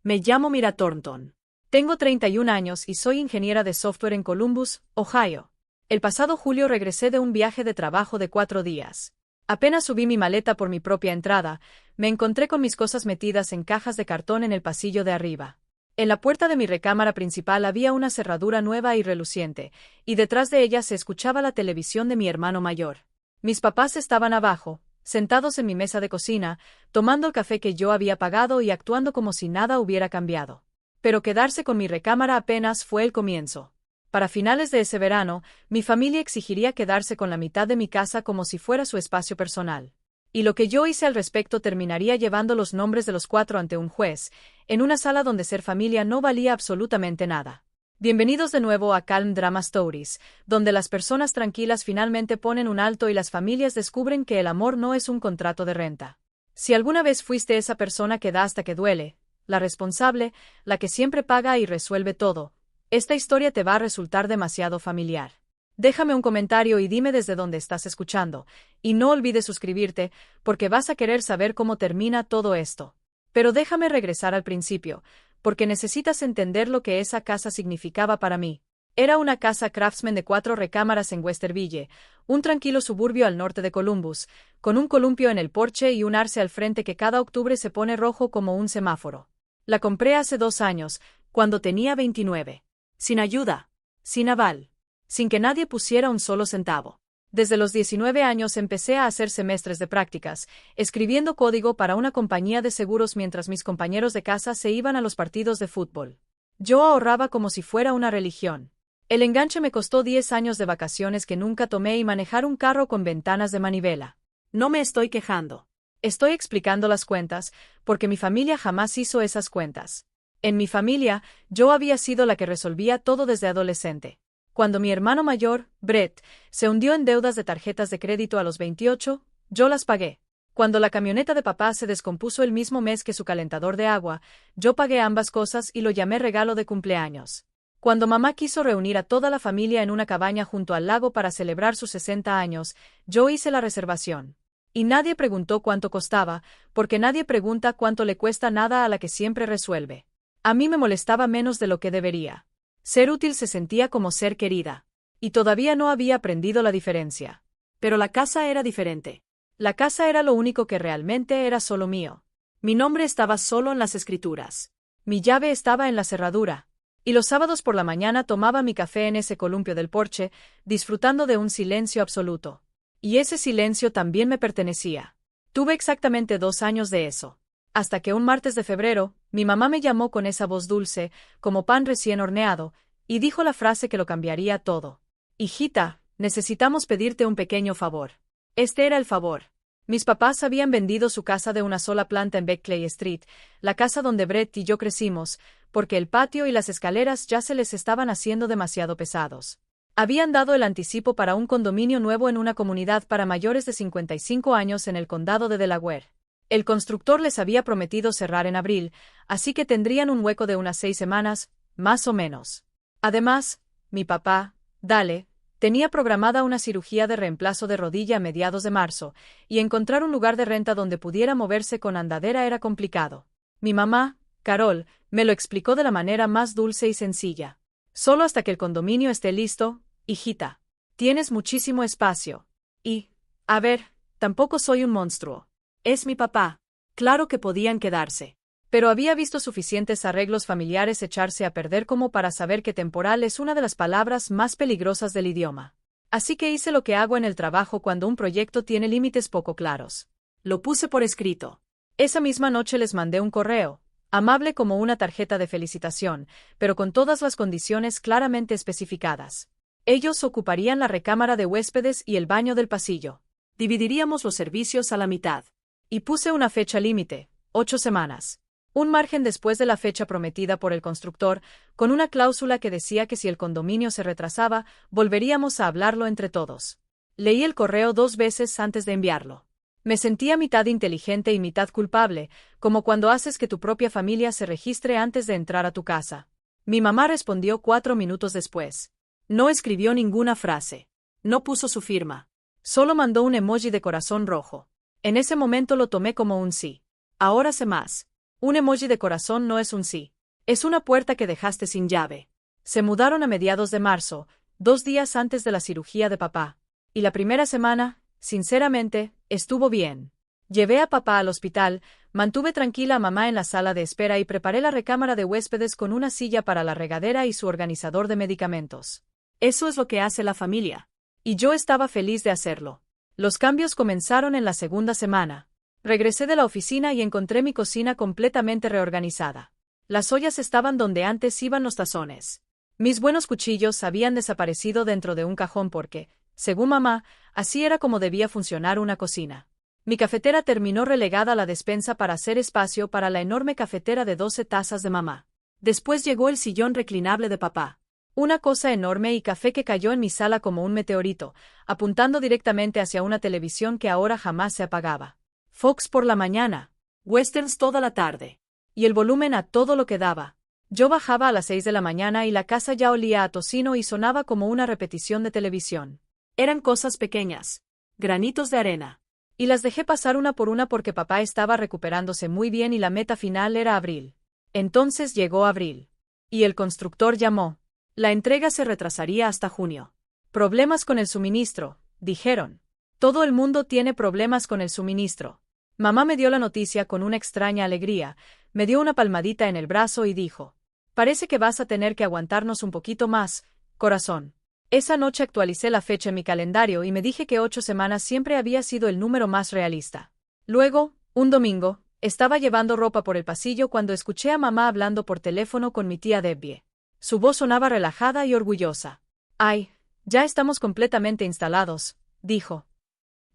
Me llamo Mira Thornton. Tengo 31 años y soy ingeniera de software en Columbus, Ohio. El pasado julio regresé de un viaje de trabajo de 4 días. Apenas subí mi maleta por mi propia entrada, me encontré con mis cosas metidas en cajas de cartón en el pasillo de arriba. En la puerta de mi recámara principal había una cerradura nueva y reluciente, y detrás de ella se escuchaba la televisión de mi hermano mayor. Mis papás estaban abajo, sentados en mi mesa de cocina, tomando el café que yo había pagado y actuando como si nada hubiera cambiado. Pero quedarse con mi recámara apenas fue el comienzo. Para finales de ese verano, mi familia exigiría quedarse con la mitad de mi casa como si fuera su espacio personal. Y lo que yo hice al respecto terminaría llevando los nombres de los 4 ante un juez, en una sala donde ser familia no valía absolutamente nada. Bienvenidos de nuevo a Calm Drama Stories, donde las personas tranquilas finalmente ponen un alto y las familias descubren que el amor no es un contrato de renta. Si alguna vez fuiste esa persona que da hasta que duele, la responsable, la que siempre paga y resuelve todo, esta historia te va a resultar demasiado familiar. Déjame un comentario y dime desde dónde estás escuchando, y no olvides suscribirte, porque vas a querer saber cómo termina todo esto. Pero déjame regresar al principio, porque necesitas entender lo que esa casa significaba para mí. Era una casa Craftsman de 4 recámaras en Westerville, un tranquilo suburbio al norte de Columbus, con un columpio en el porche y un arce al frente que cada octubre se pone rojo como un semáforo. La compré hace 2 años, cuando tenía 29. Sin ayuda, sin aval, sin que nadie pusiera un solo centavo. Desde los 19 años empecé a hacer semestres de prácticas, escribiendo código para una compañía de seguros mientras mis compañeros de casa se iban a los partidos de fútbol. Yo ahorraba como si fuera una religión. El enganche me costó 10 años de vacaciones que nunca tomé y manejar un carro con ventanas de manivela. No me estoy quejando. Estoy explicando las cuentas, porque mi familia jamás hizo esas cuentas. En mi familia, yo había sido la que resolvía todo desde adolescente. Cuando mi hermano mayor, Brett, se hundió en deudas de tarjetas de crédito a los 28, yo las pagué. Cuando la camioneta de papá se descompuso el mismo mes que su calentador de agua, yo pagué ambas cosas y lo llamé regalo de cumpleaños. Cuando mamá quiso reunir a toda la familia en una cabaña junto al lago para celebrar sus 60 años, yo hice la reservación. Y nadie preguntó cuánto costaba, porque nadie pregunta cuánto le cuesta nada a la que siempre resuelve. A mí me molestaba menos de lo que debería. Ser útil se sentía como ser querida. Y todavía no había aprendido la diferencia. Pero la casa era diferente. La casa era lo único que realmente era solo mío. Mi nombre estaba solo en las escrituras. Mi llave estaba en la cerradura. Y los sábados por la mañana tomaba mi café en ese columpio del porche, disfrutando de un silencio absoluto. Y ese silencio también me pertenecía. Tuve exactamente 2 años de eso. Hasta que un martes de febrero, mi mamá me llamó con esa voz dulce, como pan recién horneado, y dijo la frase que lo cambiaría todo. Hijita, necesitamos pedirte un pequeño favor. Este era el favor. Mis papás habían vendido su casa de una sola planta en Beckley Street, la casa donde Brett y yo crecimos, porque el patio y las escaleras ya se les estaban haciendo demasiado pesados. Habían dado el anticipo para un condominio nuevo en una comunidad para mayores de 55 años en el condado de Delaware. El constructor les había prometido cerrar en abril, así que tendrían un hueco de unas 6 semanas, más o menos. Además, mi papá, Dale, tenía programada una cirugía de reemplazo de rodilla a mediados de marzo, y encontrar un lugar de renta donde pudiera moverse con andadera era complicado. Mi mamá, Carol, me lo explicó de la manera más dulce y sencilla. Solo hasta que el condominio esté listo, hijita. Tienes muchísimo espacio. Y, a ver, tampoco soy un monstruo. Es mi papá. Claro que podían quedarse. Pero había visto suficientes arreglos familiares echarse a perder como para saber que temporal es una de las palabras más peligrosas del idioma. Así que hice lo que hago en el trabajo cuando un proyecto tiene límites poco claros. Lo puse por escrito. Esa misma noche les mandé un correo, amable como una tarjeta de felicitación, pero con todas las condiciones claramente especificadas. Ellos ocuparían la recámara de huéspedes y el baño del pasillo. Dividiríamos los servicios a la mitad. Y puse una fecha límite, 8 semanas. Un margen después de la fecha prometida por el constructor, con una cláusula que decía que si el condominio se retrasaba, volveríamos a hablarlo entre todos. Leí el correo 2 veces antes de enviarlo. Me sentía mitad inteligente y mitad culpable, como cuando haces que tu propia familia se registre antes de entrar a tu casa. Mi mamá respondió 4 minutos después. No escribió ninguna frase. No puso su firma. Solo mandó un emoji de corazón rojo. En ese momento lo tomé como un sí. Ahora sé más. Un emoji de corazón no es un sí. Es una puerta que dejaste sin llave. Se mudaron a mediados de marzo, 2 días antes de la cirugía de papá. Y la primera semana, sinceramente, estuvo bien. Llevé a papá al hospital, mantuve tranquila a mamá en la sala de espera y preparé la recámara de huéspedes con una silla para la regadera y su organizador de medicamentos. Eso es lo que hace la familia. Y yo estaba feliz de hacerlo. Los cambios comenzaron en la segunda semana. Regresé de la oficina y encontré mi cocina completamente reorganizada. Las ollas estaban donde antes iban los tazones. Mis buenos cuchillos habían desaparecido dentro de un cajón porque, según mamá, así era como debía funcionar una cocina. Mi cafetera terminó relegada a la despensa para hacer espacio para la enorme cafetera de 12 tazas de mamá. Después llegó el sillón reclinable de papá. Una cosa enorme y café que cayó en mi sala como un meteorito, apuntando directamente hacia una televisión que ahora jamás se apagaba. Fox por la mañana, westerns toda la tarde. Y el volumen a todo lo que daba. Yo bajaba a las 6 de la mañana y la casa ya olía a tocino y sonaba como una repetición de televisión. Eran cosas pequeñas, granitos de arena. Y las dejé pasar una por una porque papá estaba recuperándose muy bien y la meta final era abril. Entonces llegó abril. Y el constructor llamó. La entrega se retrasaría hasta junio. Problemas con el suministro, dijeron. Todo el mundo tiene problemas con el suministro. Mamá me dio la noticia con una extraña alegría, me dio una palmadita en el brazo y dijo: parece que vas a tener que aguantarnos un poquito más, corazón. Esa noche actualicé la fecha en mi calendario y me dije que 8 semanas siempre había sido el número más realista. Luego, un domingo, estaba llevando ropa por el pasillo cuando escuché a mamá hablando por teléfono con mi tía Debbie. Su voz sonaba relajada y orgullosa. «Ay, ya estamos completamente instalados», dijo.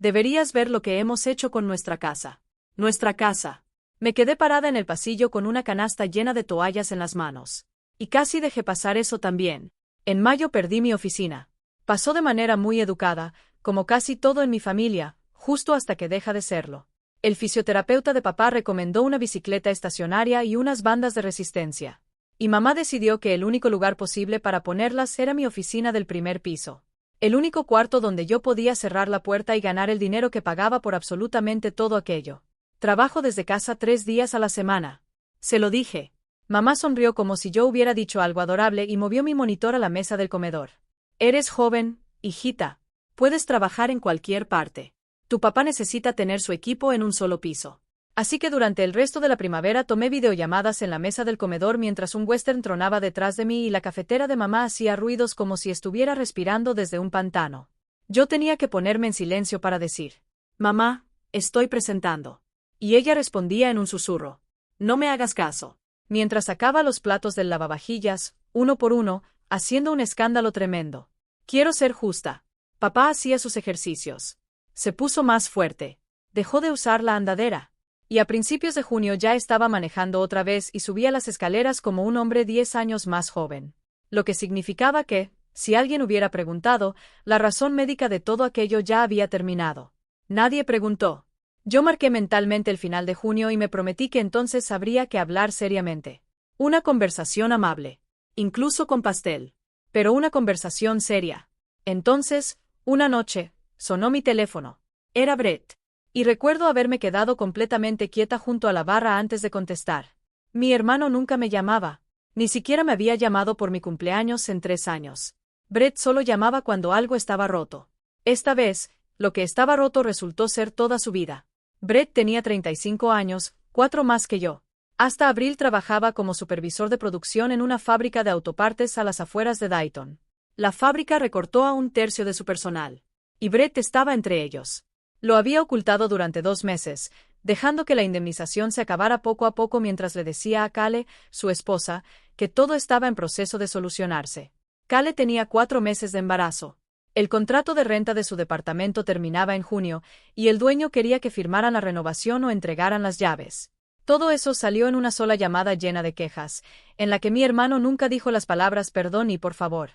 «Deberías ver lo que hemos hecho con nuestra casa». Nuestra casa. Me quedé parada en el pasillo con una canasta llena de toallas en las manos. Y casi dejé pasar eso también. En mayo perdí mi oficina. Pasó de manera muy educada, como casi todo en mi familia, justo hasta que deja de serlo. El fisioterapeuta de papá recomendó una bicicleta estacionaria y unas bandas de resistencia. Y mamá decidió que el único lugar posible para ponerlas era mi oficina del primer piso. El único cuarto donde yo podía cerrar la puerta y ganar el dinero que pagaba por absolutamente todo aquello. Trabajo desde casa 3 días a la semana. Se lo dije. Mamá sonrió como si yo hubiera dicho algo adorable y movió mi monitor a la mesa del comedor. Eres joven, hijita. Puedes trabajar en cualquier parte. Tu papá necesita tener su equipo en un solo piso. Así que durante el resto de la primavera tomé videollamadas en la mesa del comedor mientras un western tronaba detrás de mí y la cafetera de mamá hacía ruidos como si estuviera respirando desde un pantano. Yo tenía que ponerme en silencio para decir: «Mamá, estoy presentando». Y ella respondía en un susurro: «No me hagas caso». Mientras sacaba los platos del lavavajillas, uno por uno, haciendo un escándalo tremendo. Quiero ser justa. Papá hacía sus ejercicios. Se puso más fuerte. Dejó de usar la andadera. Y a principios de junio ya estaba manejando otra vez y subía las escaleras como un hombre 10 años más joven. Lo que significaba que, si alguien hubiera preguntado, la razón médica de todo aquello ya había terminado. Nadie preguntó. Yo marqué mentalmente el final de junio y me prometí que entonces habría que hablar seriamente. Una conversación amable. Incluso con pastel. Pero una conversación seria. Entonces, una noche, sonó mi teléfono. Era Brett. Y recuerdo haberme quedado completamente quieta junto a la barra antes de contestar. Mi hermano nunca me llamaba. Ni siquiera me había llamado por mi cumpleaños en 3 años. Brett solo llamaba cuando algo estaba roto. Esta vez, lo que estaba roto resultó ser toda su vida. Brett tenía 35 años, 4 más que yo. Hasta abril trabajaba como supervisor de producción en una fábrica de autopartes a las afueras de Dayton. La fábrica recortó a 1/3 de su personal. Y Brett estaba entre ellos. Lo había ocultado durante 2 meses, dejando que la indemnización se acabara poco a poco mientras le decía a Kale, su esposa, que todo estaba en proceso de solucionarse. Kale tenía 4 meses de embarazo. El contrato de renta de su departamento terminaba en junio, y el dueño quería que firmaran la renovación o entregaran las llaves. Todo eso salió en una sola llamada llena de quejas, en la que mi hermano nunca dijo las palabras perdón y por favor.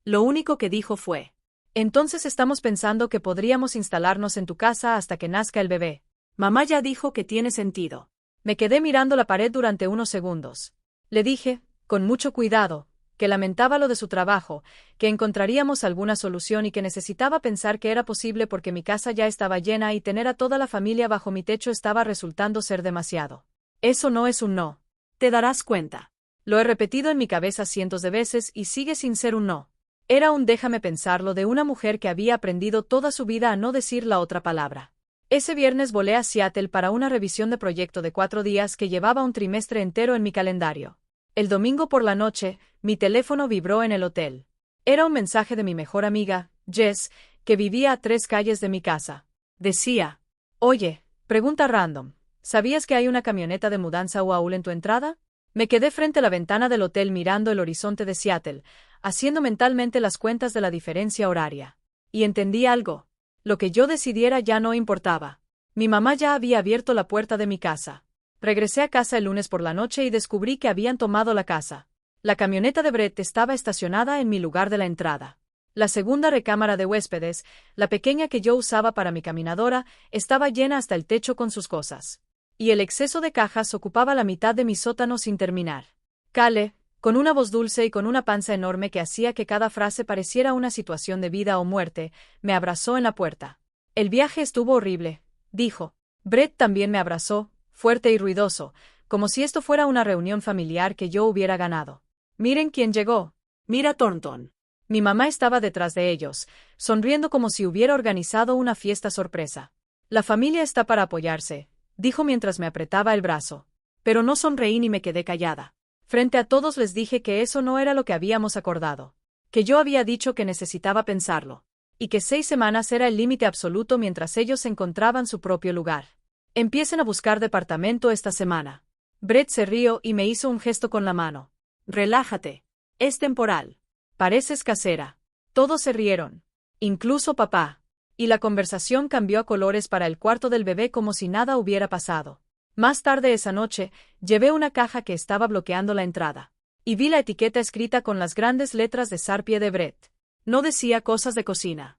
Lo único que dijo fue: «Entonces estamos pensando que podríamos instalarnos en tu casa hasta que nazca el bebé». Mamá ya dijo que tiene sentido. Me quedé mirando la pared durante unos segundos. Le dije, con mucho cuidado, que lamentaba lo de su trabajo, que encontraríamos alguna solución y que necesitaba pensar que era posible porque mi casa ya estaba llena y tener a toda la familia bajo mi techo estaba resultando ser demasiado. Eso no es un no. Te darás cuenta. Lo he repetido en mi cabeza cientos de veces y sigue sin ser un no. Era un déjame pensarlo de una mujer que había aprendido toda su vida a no decir la otra palabra. Ese viernes volé a Seattle para una revisión de proyecto de 4 días que llevaba un trimestre entero en mi calendario. El domingo por la noche, mi teléfono vibró en el hotel. Era un mensaje de mi mejor amiga, Jess, que vivía a 3 calles de mi casa. Decía: Oye, pregunta random, ¿sabías que hay una camioneta de mudanza UAUL en tu entrada? Me quedé frente a la ventana del hotel mirando el horizonte de Seattle, haciendo mentalmente las cuentas de la diferencia horaria. Y entendí algo. Lo que yo decidiera ya no importaba. Mi mamá ya había abierto la puerta de mi casa. Regresé a casa el lunes por la noche y descubrí que habían tomado la casa. La camioneta de Brett estaba estacionada en mi lugar de la entrada. La segunda recámara de huéspedes, la pequeña que yo usaba para mi caminadora, estaba llena hasta el techo con sus cosas. Y el exceso de cajas ocupaba la mitad de mi sótano sin terminar. Cale, con una voz dulce y con una panza enorme que hacía que cada frase pareciera una situación de vida o muerte, me abrazó en la puerta. El viaje estuvo horrible, dijo. Brett también me abrazó, fuerte y ruidoso, como si esto fuera una reunión familiar que yo hubiera ganado. Miren quién llegó. Mira Thornton. Mi mamá estaba detrás de ellos, sonriendo como si hubiera organizado una fiesta sorpresa. La familia está para apoyarse, dijo mientras me apretaba el brazo. Pero no sonreí ni me quedé callada. Frente a todos les dije que eso no era lo que habíamos acordado, que yo había dicho que necesitaba pensarlo, y que 6 semanas era el límite absoluto mientras ellos encontraban su propio lugar. Empiecen a buscar departamento esta semana. Brett se rió y me hizo un gesto con la mano. Relájate. Es temporal. Pareces casera. Todos se rieron. Incluso papá. Y la conversación cambió a colores para el cuarto del bebé como si nada hubiera pasado. Más tarde esa noche, llevé una caja que estaba bloqueando la entrada. Y vi la etiqueta escrita con las grandes letras de sarpie de Brett. No decía cosas de cocina.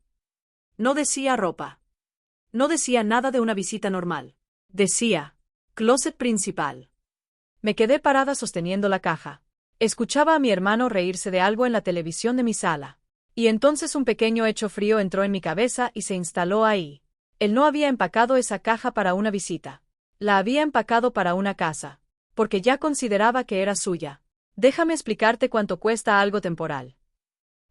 No decía ropa. No decía nada de una visita normal. Decía: closet principal. Me quedé parada sosteniendo la caja. Escuchaba a mi hermano reírse de algo en la televisión de mi sala. Y entonces un pequeño hecho frío entró en mi cabeza y se instaló ahí. Él no había empacado esa caja para una visita. La había empacado para una casa, porque ya consideraba que era suya. Déjame explicarte cuánto cuesta algo temporal.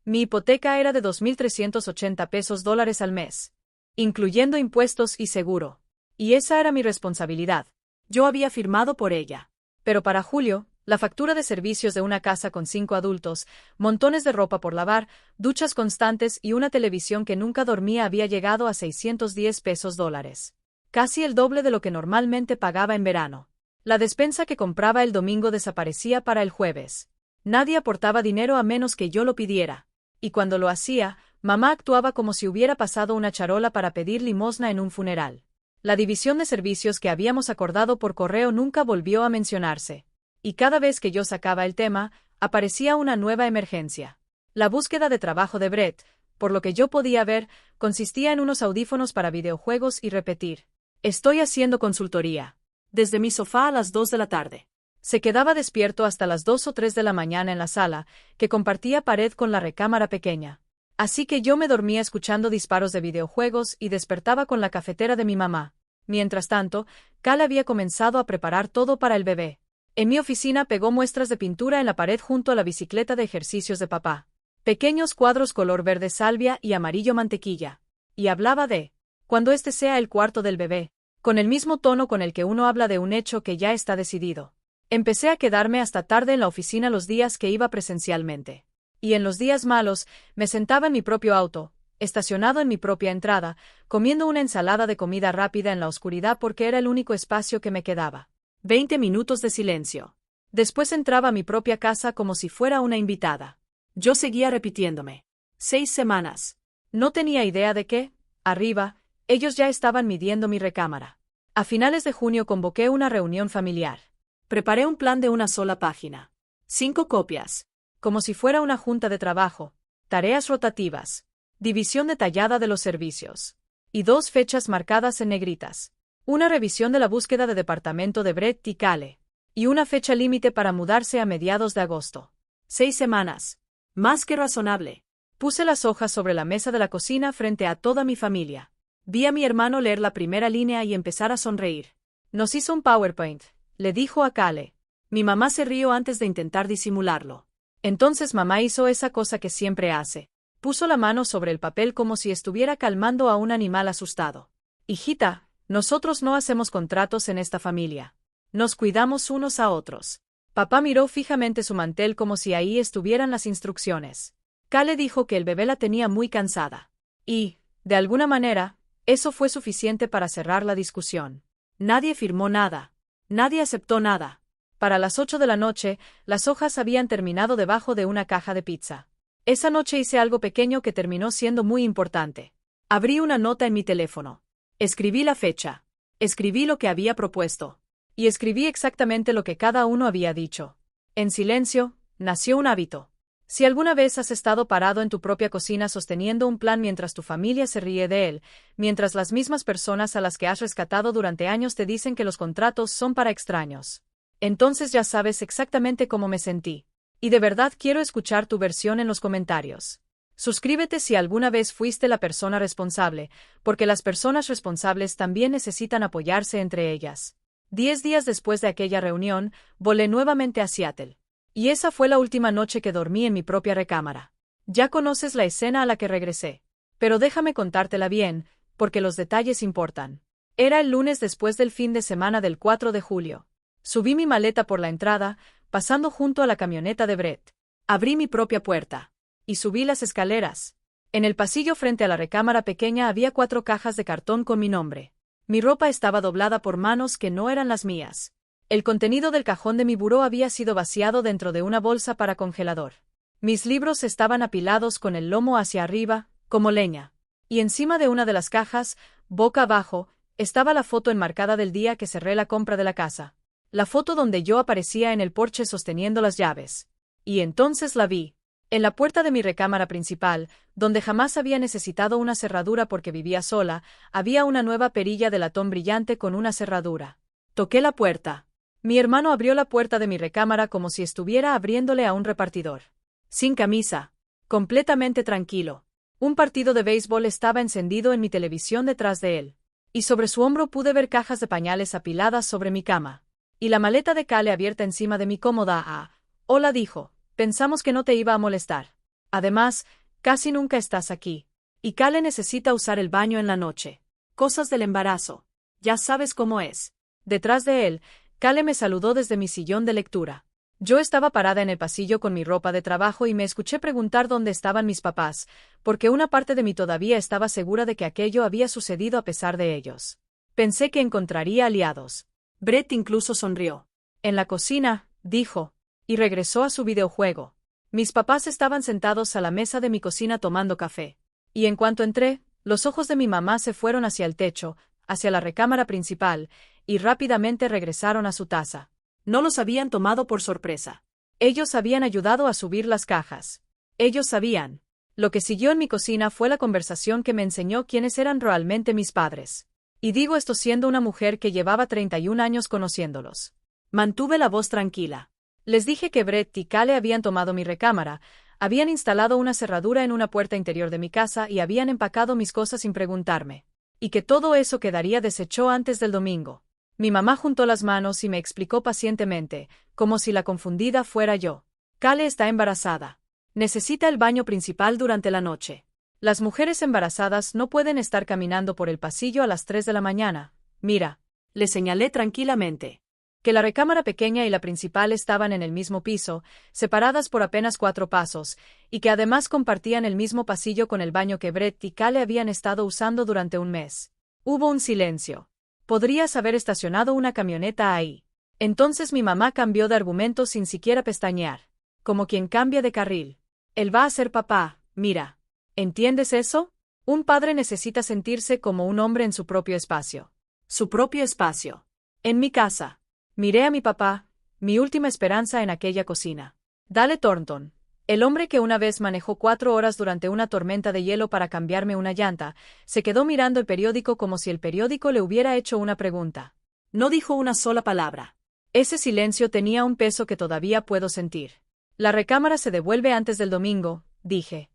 Mi hipoteca era de $2,380 al mes, incluyendo impuestos y seguro. Y esa era mi responsabilidad. Yo había firmado por ella. Pero para julio, la factura de servicios de una casa con 5 adultos, montones de ropa por lavar, duchas constantes y una televisión que nunca dormía había llegado a $610. Casi el doble de lo que normalmente pagaba en verano. La despensa que compraba el domingo desaparecía para el jueves. Nadie aportaba dinero a menos que yo lo pidiera. Y cuando lo hacía, mamá actuaba como si hubiera pasado una charola para pedir limosna en un funeral. La división de servicios que habíamos acordado por correo nunca volvió a mencionarse. Y cada vez que yo sacaba el tema, aparecía una nueva emergencia. La búsqueda de trabajo de Brett, por lo que yo podía ver, consistía en unos audífonos para videojuegos y repetir: estoy haciendo consultoría. Desde mi sofá a las 2 de la tarde. Se quedaba despierto hasta las 2 o 3 de la mañana en la sala, que compartía pared con la recámara pequeña. Así que yo me dormía escuchando disparos de videojuegos y despertaba con la cafetera de mi mamá. Mientras tanto, Cal había comenzado a preparar todo para el bebé. En mi oficina pegó muestras de pintura en la pared junto a la bicicleta de ejercicios de papá. Pequeños cuadros color verde salvia y amarillo mantequilla. Y hablaba de: cuando este sea el cuarto del bebé, con el mismo tono con el que uno habla de un hecho que ya está decidido. Empecé a quedarme hasta tarde en la oficina los días que iba presencialmente. Y en los días malos, me sentaba en mi propio auto, estacionado en mi propia entrada, comiendo una ensalada de comida rápida en la oscuridad porque era el único espacio que me quedaba. 20 minutos de silencio. Después entraba a mi propia casa como si fuera una invitada. Yo seguía repitiéndome: 6 semanas. No tenía idea de que, arriba, ellos ya estaban midiendo mi recámara. A finales de junio convoqué una reunión familiar. Preparé un plan de una sola página. 5 copias. Como si fuera una junta de trabajo. Tareas rotativas. División detallada de los servicios. Y 2 fechas marcadas en negritas. Una revisión de la búsqueda de departamento de Brett y Cale. Y una fecha límite para mudarse a mediados de agosto. 6 semanas. Más que razonable. Puse las hojas sobre la mesa de la cocina frente a toda mi familia. Vi a mi hermano leer la primera línea y empezar a sonreír. Nos hizo un PowerPoint, le dijo a Kale. Mi mamá se rió antes de intentar disimularlo. Entonces mamá hizo esa cosa que siempre hace. Puso la mano sobre el papel como si estuviera calmando a un animal asustado. Hijita, nosotros no hacemos contratos en esta familia. Nos cuidamos unos a otros. Papá miró fijamente su mantel como si ahí estuvieran las instrucciones. Kale dijo que el bebé la tenía muy cansada. Y, de alguna manera, eso fue suficiente para cerrar la discusión. Nadie firmó nada. Nadie aceptó nada. Para las 8 de la noche, las hojas habían terminado debajo de una caja de pizza. Esa noche hice algo pequeño que terminó siendo muy importante. Abrí una nota en mi teléfono. Escribí la fecha. Escribí lo que había propuesto. Y escribí exactamente lo que cada uno había dicho. En silencio, nació un hábito. Si alguna vez has estado parado en tu propia cocina sosteniendo un plan mientras tu familia se ríe de él, mientras las mismas personas a las que has rescatado durante años te dicen que los contratos son para extraños, entonces ya sabes exactamente cómo me sentí. Y de verdad quiero escuchar tu versión en los comentarios. Suscríbete si alguna vez fuiste la persona responsable, porque las personas responsables también necesitan apoyarse entre ellas. 10 días después de aquella reunión, volé nuevamente a Seattle. Y esa fue la última noche que dormí en mi propia recámara. Ya conoces la escena a la que regresé. Pero déjame contártela bien, porque los detalles importan. Era el lunes después del fin de semana del 4 de julio. Subí mi maleta por la entrada, pasando junto a la camioneta de Brett. Abrí mi propia puerta. Y subí las escaleras. En el pasillo frente a la recámara pequeña había 4 cajas de cartón con mi nombre. Mi ropa estaba doblada por manos que no eran las mías. El contenido del cajón de mi buró había sido vaciado dentro de una bolsa para congelador. Mis libros estaban apilados con el lomo hacia arriba, como leña. Y encima de una de las cajas, boca abajo, estaba la foto enmarcada del día que cerré la compra de la casa. La foto donde yo aparecía en el porche sosteniendo las llaves. Y entonces la vi. En la puerta de mi recámara principal, donde jamás había necesitado una cerradura porque vivía sola, había una nueva perilla de latón brillante con una cerradura. Toqué la puerta. Mi hermano abrió la puerta de mi recámara como si estuviera abriéndole a un repartidor. Sin camisa. Completamente tranquilo. Un partido de béisbol estaba encendido en mi televisión detrás de él. Y sobre su hombro pude ver cajas de pañales apiladas sobre mi cama. Y la maleta de Kale abierta encima de mi cómoda. Hola, dijo. Pensamos que no te iba a molestar. Además, casi nunca estás aquí. Y Kale necesita usar el baño en la noche. Cosas del embarazo. Ya sabes cómo es. Detrás de él, Kale me saludó desde mi sillón de lectura. Yo estaba parada en el pasillo con mi ropa de trabajo y me escuché preguntar dónde estaban mis papás, porque una parte de mí todavía estaba segura de que aquello había sucedido a pesar de ellos. Pensé que encontraría aliados. Brett incluso sonrió. En la cocina, dijo, y regresó a su videojuego. Mis papás estaban sentados a la mesa de mi cocina tomando café. Y en cuanto entré, los ojos de mi mamá se fueron hacia el techo, hacia la recámara principal, y rápidamente regresaron a su taza. No los habían tomado por sorpresa. Ellos habían ayudado a subir las cajas. Ellos sabían. Lo que siguió en mi cocina fue la conversación que me enseñó quiénes eran realmente mis padres. Y digo esto siendo una mujer que llevaba 31 años conociéndolos. Mantuve la voz tranquila. Les dije que Brett y Kale habían tomado mi recámara, habían instalado una cerradura en una puerta interior de mi casa y habían empacado mis cosas sin preguntarme. Y que todo eso quedaría deshecho antes del domingo. Mi mamá juntó las manos y me explicó pacientemente, como si la confundida fuera yo. Kale está embarazada. Necesita el baño principal durante la noche. Las mujeres embarazadas no pueden estar caminando por el pasillo a las 3 de la mañana. Mira, le señalé tranquilamente. Que la recámara pequeña y la principal estaban en el mismo piso, separadas por apenas 4 pasos, y que además compartían el mismo pasillo con el baño que Brett y Kale habían estado usando durante un mes. Hubo un silencio. Podrías haber estacionado una camioneta ahí. Entonces mi mamá cambió de argumento sin siquiera pestañear. Como quien cambia de carril. Él va a ser papá, mira. ¿Entiendes eso? Un padre necesita sentirse como un hombre en su propio espacio. Su propio espacio. En mi casa. Miré a mi papá, mi última esperanza en aquella cocina. Dale Thornton. El hombre que una vez manejó 4 horas durante una tormenta de hielo para cambiarme una llanta, se quedó mirando el periódico como si el periódico le hubiera hecho una pregunta. No dijo una sola palabra. Ese silencio tenía un peso que todavía puedo sentir. La recámara se devuelve antes del domingo, dije.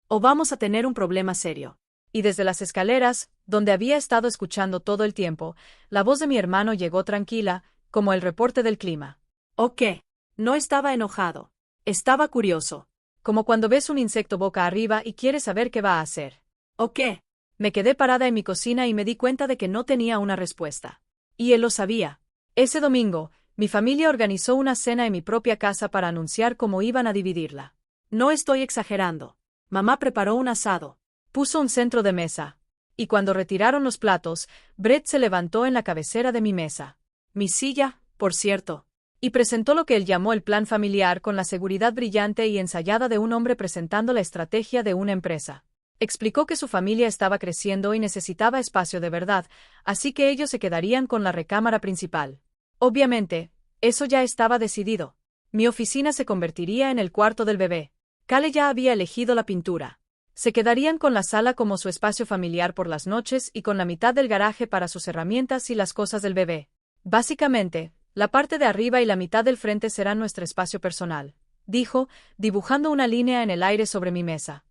O vamos a tener un problema serio. Y desde las escaleras, donde había estado escuchando todo el tiempo, la voz de mi hermano llegó tranquila, como el reporte del clima. ¿O qué? No estaba enojado. Estaba curioso. Como cuando ves un insecto boca arriba y quieres saber qué va a hacer. ¿O qué? Me quedé parada en mi cocina y me di cuenta de que no tenía una respuesta. Y él lo sabía. Ese domingo, mi familia organizó una cena en mi propia casa para anunciar cómo iban a dividirla. No estoy exagerando. Mamá preparó un asado. Puso un centro de mesa. Y cuando retiraron los platos, Brett se levantó en la cabecera de mi mesa. Mi silla, por cierto. Y presentó lo que él llamó el plan familiar con la seguridad brillante y ensayada de un hombre presentando la estrategia de una empresa. Explicó que su familia estaba creciendo y necesitaba espacio de verdad, así que ellos se quedarían con la recámara principal. Obviamente, eso ya estaba decidido. Mi oficina se convertiría en el cuarto del bebé. Cale ya había elegido la pintura. Se quedarían con la sala como su espacio familiar por las noches y con la mitad del garaje para sus herramientas y las cosas del bebé. Básicamente, la parte de arriba y la mitad del frente serán nuestro espacio personal, dijo, dibujando una línea en el aire sobre mi mesa.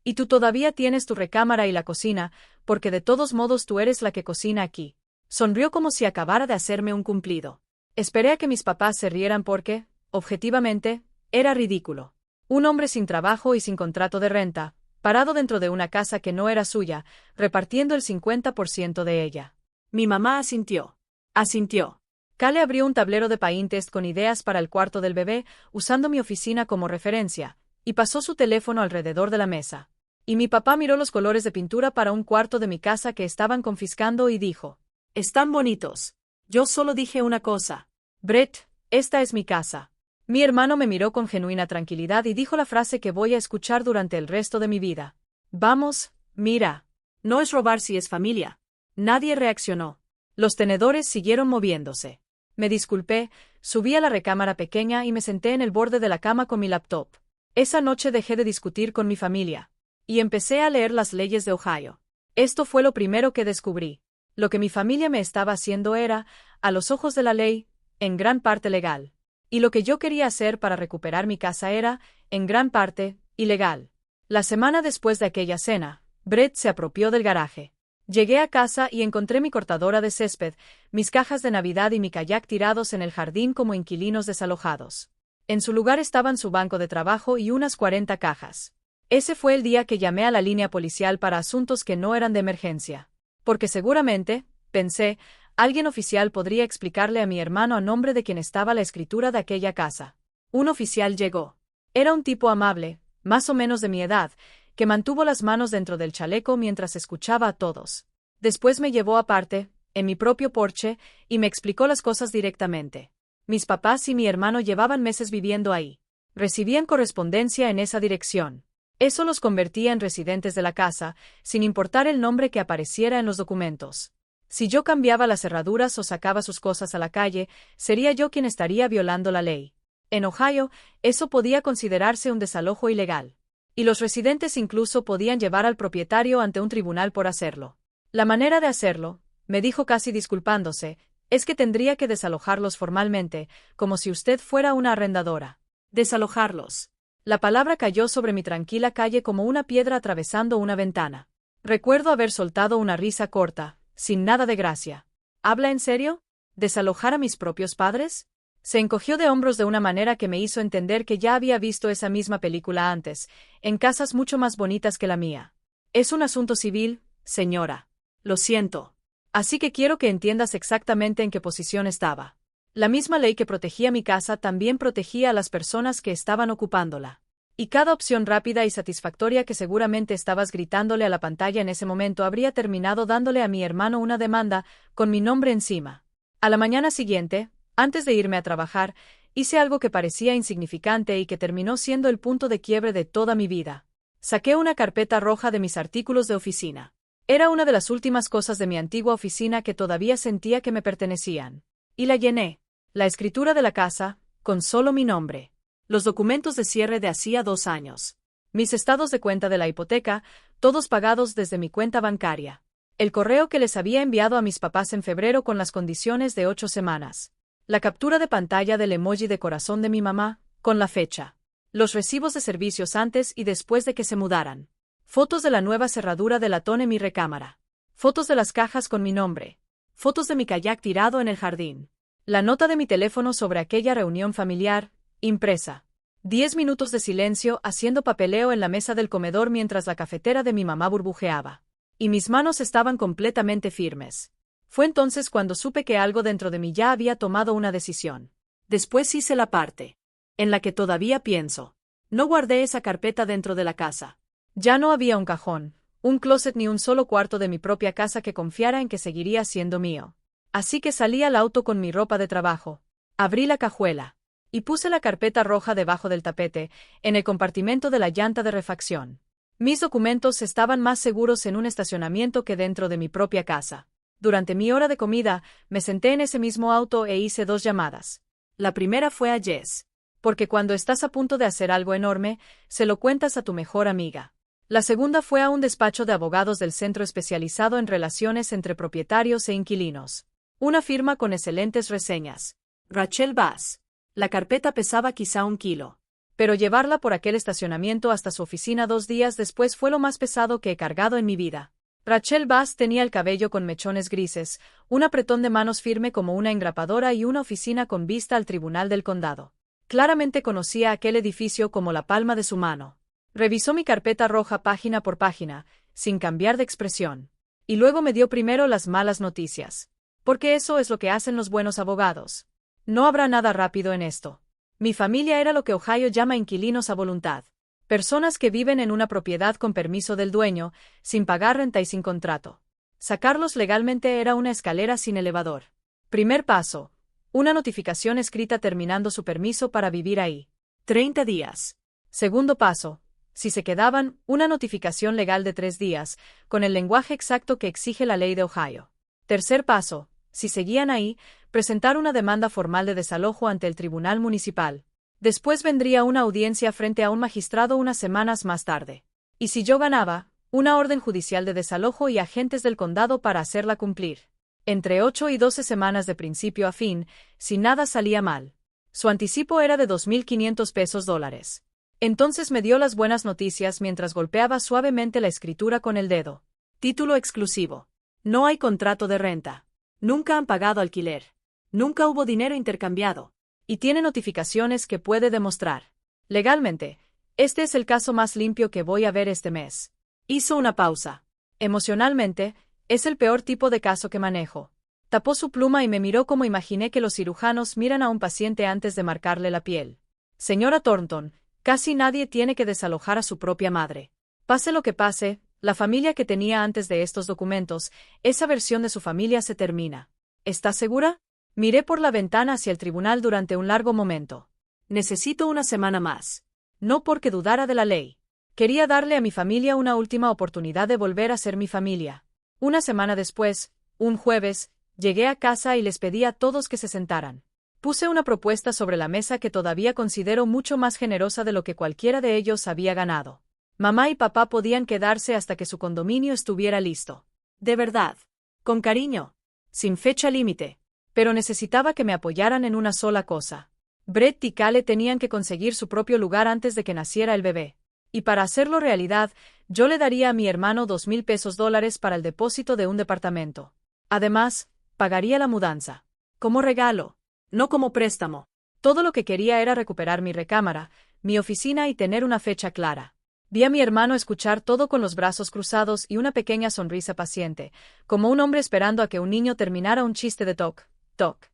Y tú todavía tienes tu recámara y la cocina, porque de todos modos tú eres la que cocina aquí. Sonrió como si acabara de hacerme un cumplido. Esperé a que mis papás se rieran porque, objetivamente, era ridículo. Un hombre sin trabajo y sin contrato de renta, parado dentro de una casa que no era suya, repartiendo el 50% de ella. Mi mamá asintió. Asintió. Cale abrió un tablero de Pinterest con ideas para el cuarto del bebé, usando mi oficina como referencia, y pasó su teléfono alrededor de la mesa. Y mi papá miró los colores de pintura para un cuarto de mi casa que estaban confiscando y dijo: «Están bonitos. Yo solo dije una cosa. Brett, esta es mi casa». Mi hermano me miró con genuina tranquilidad y dijo la frase que voy a escuchar durante el resto de mi vida. «Vamos, mira». No es robar si es familia. Nadie reaccionó. Los tenedores siguieron moviéndose. Me disculpé, subí a la recámara pequeña y me senté en el borde de la cama con mi laptop. Esa noche dejé de discutir con mi familia. Y empecé a leer las leyes de Ohio. Esto fue lo primero que descubrí. Lo que mi familia me estaba haciendo era, a los ojos de la ley, en gran parte legal. Y lo que yo quería hacer para recuperar mi casa era, en gran parte, ilegal. La semana después de aquella cena, Brett se apropió del garaje. Llegué a casa y encontré mi cortadora de césped, mis cajas de Navidad y mi kayak tirados en el jardín como inquilinos desalojados. En su lugar estaban su banco de trabajo y unas 40 cajas. Ese fue el día que llamé a la línea policial para asuntos que no eran de emergencia. Porque seguramente, pensé, alguien oficial podría explicarle a mi hermano a nombre de quien estaba la escritura de aquella casa. Un oficial llegó. Era un tipo amable, más o menos de mi edad, que mantuvo las manos dentro del chaleco mientras escuchaba a todos. Después me llevó aparte, en mi propio porche, y me explicó las cosas directamente. Mis papás y mi hermano llevaban meses viviendo ahí. Recibían correspondencia en esa dirección. Eso los convertía en residentes de la casa, sin importar el nombre que apareciera en los documentos. Si yo cambiaba las cerraduras o sacaba sus cosas a la calle, sería yo quien estaría violando la ley. En Ohio, eso podía considerarse un desalojo ilegal. Y los residentes incluso podían llevar al propietario ante un tribunal por hacerlo. La manera de hacerlo, me dijo casi disculpándose, es que tendría que desalojarlos formalmente, como si usted fuera una arrendadora. Desalojarlos. La palabra cayó sobre mi tranquila calle como una piedra atravesando una ventana. Recuerdo haber soltado una risa corta, sin nada de gracia. ¿Habla en serio? ¿Desalojar a mis propios padres? Se encogió de hombros de una manera que me hizo entender que ya había visto esa misma película antes, en casas mucho más bonitas que la mía. Es un asunto civil, señora. Lo siento. Así que quiero que entiendas exactamente en qué posición estaba. La misma ley que protegía mi casa también protegía a las personas que estaban ocupándola. Y cada opción rápida y satisfactoria que seguramente estabas gritándole a la pantalla en ese momento habría terminado dándole a mi hermano una demanda, con mi nombre encima. A la mañana siguiente, antes de irme a trabajar, hice algo que parecía insignificante y que terminó siendo el punto de quiebre de toda mi vida. Saqué una carpeta roja de mis artículos de oficina. Era una de las últimas cosas de mi antigua oficina que todavía sentía que me pertenecían. Y la llené. La escritura de la casa, con solo mi nombre. Los documentos de cierre de hacía 2 años. Mis estados de cuenta de la hipoteca, todos pagados desde mi cuenta bancaria. El correo que les había enviado a mis papás en febrero con las condiciones de 8 semanas. La captura de pantalla del emoji de corazón de mi mamá, con la fecha. Los recibos de servicios antes y después de que se mudaran. Fotos de la nueva cerradura de latón en mi recámara. Fotos de las cajas con mi nombre. Fotos de mi kayak tirado en el jardín. La nota de mi teléfono sobre aquella reunión familiar, impresa. 10 minutos de silencio haciendo papeleo en la mesa del comedor mientras la cafetera de mi mamá burbujeaba. Y mis manos estaban completamente firmes. Fue entonces cuando supe que algo dentro de mí ya había tomado una decisión. Después hice la parte en la que todavía pienso. No guardé esa carpeta dentro de la casa. Ya no había un cajón, un closet ni un solo cuarto de mi propia casa que confiara en que seguiría siendo mío. Así que salí al auto con mi ropa de trabajo. Abrí la cajuela. Y puse la carpeta roja debajo del tapete, en el compartimento de la llanta de refacción. Mis documentos estaban más seguros en un estacionamiento que dentro de mi propia casa. Durante mi hora de comida, me senté en ese mismo auto e hice 2 llamadas. La primera fue a Jess. Porque cuando estás a punto de hacer algo enorme, se lo cuentas a tu mejor amiga. La segunda fue a un despacho de abogados del Centro Especializado en Relaciones entre Propietarios e Inquilinos. Una firma con excelentes reseñas. Rachel Bass. La carpeta pesaba quizá 1 kilo. Pero llevarla por aquel estacionamiento hasta su oficina 2 días después fue lo más pesado que he cargado en mi vida. Rachel Bass tenía el cabello con mechones grises, un apretón de manos firme como una engrapadora y una oficina con vista al Tribunal del Condado. Claramente conocía aquel edificio como la palma de su mano. Revisó mi carpeta roja página por página, sin cambiar de expresión. Y luego me dio primero las malas noticias. Porque eso es lo que hacen los buenos abogados. No habrá nada rápido en esto. Mi familia era lo que Ohio llama inquilinos a voluntad. Personas que viven en una propiedad con permiso del dueño, sin pagar renta y sin contrato. Sacarlos legalmente era una escalera sin elevador. Primer paso. Una notificación escrita terminando su permiso para vivir ahí. 30 días. Segundo paso. Si se quedaban, una notificación legal de 3 días, con el lenguaje exacto que exige la ley de Ohio. Tercer paso. Si seguían ahí, presentar una demanda formal de desalojo ante el tribunal municipal. Después vendría una audiencia frente a un magistrado unas semanas más tarde. Y si yo ganaba, una orden judicial de desalojo y agentes del condado para hacerla cumplir. Entre 8 y 12 semanas de principio a fin, si nada salía mal. Su anticipo era de $2,500. Entonces me dio las buenas noticias mientras golpeaba suavemente la escritura con el dedo. Título exclusivo. No hay contrato de renta. Nunca han pagado alquiler. Nunca hubo dinero intercambiado. Y tiene notificaciones que puede demostrar. Legalmente, este es el caso más limpio que voy a ver este mes. Hizo una pausa. Emocionalmente, es el peor tipo de caso que manejo. Tapó su pluma y me miró como imaginé que los cirujanos miran a un paciente antes de marcarle la piel. Señora Thornton, casi nadie tiene que desalojar a su propia madre. Pase lo que pase, la familia que tenía antes de estos documentos, esa versión de su familia se termina. ¿Está segura? Miré por la ventana hacia el tribunal durante un largo momento. Necesito una semana más. No porque dudara de la ley. Quería darle a mi familia una última oportunidad de volver a ser mi familia. Una semana después, un jueves, llegué a casa y les pedí a todos que se sentaran. Puse una propuesta sobre la mesa que todavía considero mucho más generosa de lo que cualquiera de ellos había ganado. Mamá y papá podían quedarse hasta que su condominio estuviera listo. De verdad. Con cariño. Sin fecha límite. Pero necesitaba que me apoyaran en una sola cosa. Brett y Cale tenían que conseguir su propio lugar antes de que naciera el bebé. Y para hacerlo realidad, yo le daría a mi hermano $2,000 para el depósito de un departamento. Además, pagaría la mudanza. Como regalo. No como préstamo. Todo lo que quería era recuperar mi recámara, mi oficina y tener una fecha clara. Vi a mi hermano escuchar todo con los brazos cruzados y una pequeña sonrisa paciente, como un hombre esperando a que un niño terminara un chiste de toc, toc.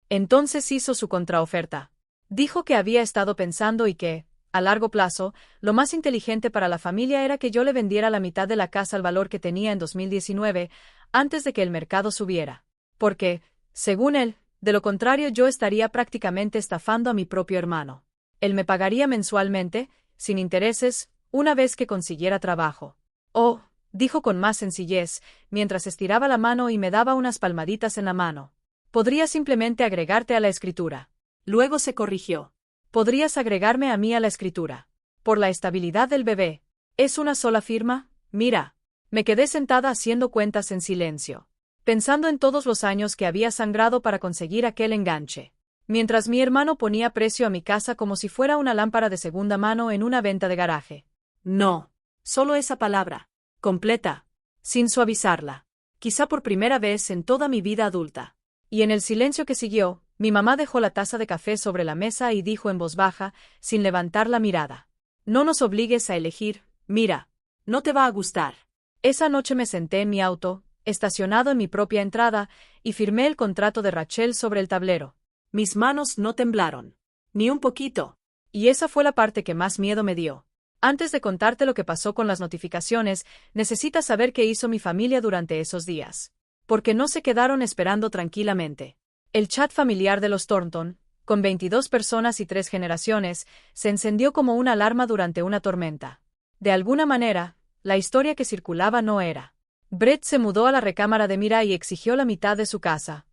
Entonces hizo su contraoferta. Dijo que había estado pensando y que, a largo plazo, lo más inteligente para la familia era que yo le vendiera la mitad de la casa al valor que tenía en 2019, antes de que el mercado subiera. Porque, según él, de lo contrario yo estaría prácticamente estafando a mi propio hermano. Él me pagaría mensualmente, sin intereses, una vez que consiguiera trabajo. Oh, dijo con más sencillez, mientras estiraba la mano y me daba unas palmaditas en la mano. Podría simplemente agregarte a la escritura. Luego se corrigió. Podrías agregarme a mí a la escritura. Por la estabilidad del bebé. ¿Es una sola firma? Mira. Me quedé sentada haciendo cuentas en silencio. Pensando en todos los años que había sangrado para conseguir aquel enganche. Mientras mi hermano ponía precio a mi casa como si fuera una lámpara de segunda mano en una venta de garaje. No. Solo esa palabra. Completa. Sin suavizarla. Quizá por primera vez en toda mi vida adulta. Y en el silencio que siguió, mi mamá dejó la taza de café sobre la mesa y dijo en voz baja, sin levantar la mirada: No nos obligues a elegir, mira, No te va a gustar. esa noche me senté en mi auto, estacionado en mi propia entrada, y firmé el contrato de Rachel sobre el tablero. Mis manos no temblaron. Ni un poquito. Y esa fue la parte que más miedo me dio. Antes de contarte lo que pasó con las notificaciones, necesitas saber qué hizo mi familia durante esos días. Porque no se quedaron esperando tranquilamente. El chat familiar de los Thornton, con 22 personas y 3 generaciones, se encendió como una alarma durante una tormenta. De alguna manera, la historia que circulaba no era. Brett se mudó a la recámara de Mira y exigió la mitad de su casa.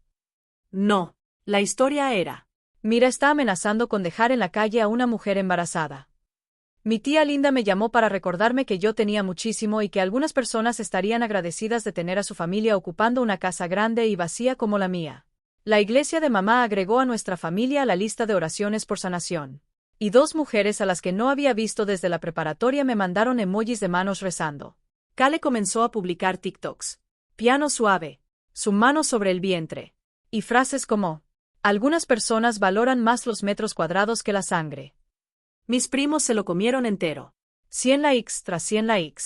No, la historia era: Mira está amenazando con dejar en la calle a una mujer embarazada. Mi tía Linda me llamó para recordarme que yo tenía muchísimo y que algunas personas estarían agradecidas de tener a su familia ocupando una casa grande y vacía como la mía. La iglesia de mamá agregó a nuestra familia a la lista de oraciones por sanación. Y 2 mujeres a las que no había visto desde la preparatoria me mandaron emojis de manos rezando. Kale comenzó a publicar TikToks. Piano suave. Su mano sobre el vientre. Y frases como: algunas personas valoran más los metros cuadrados que la sangre. Mis primos se lo comieron entero. 100 likes tras 100 likes.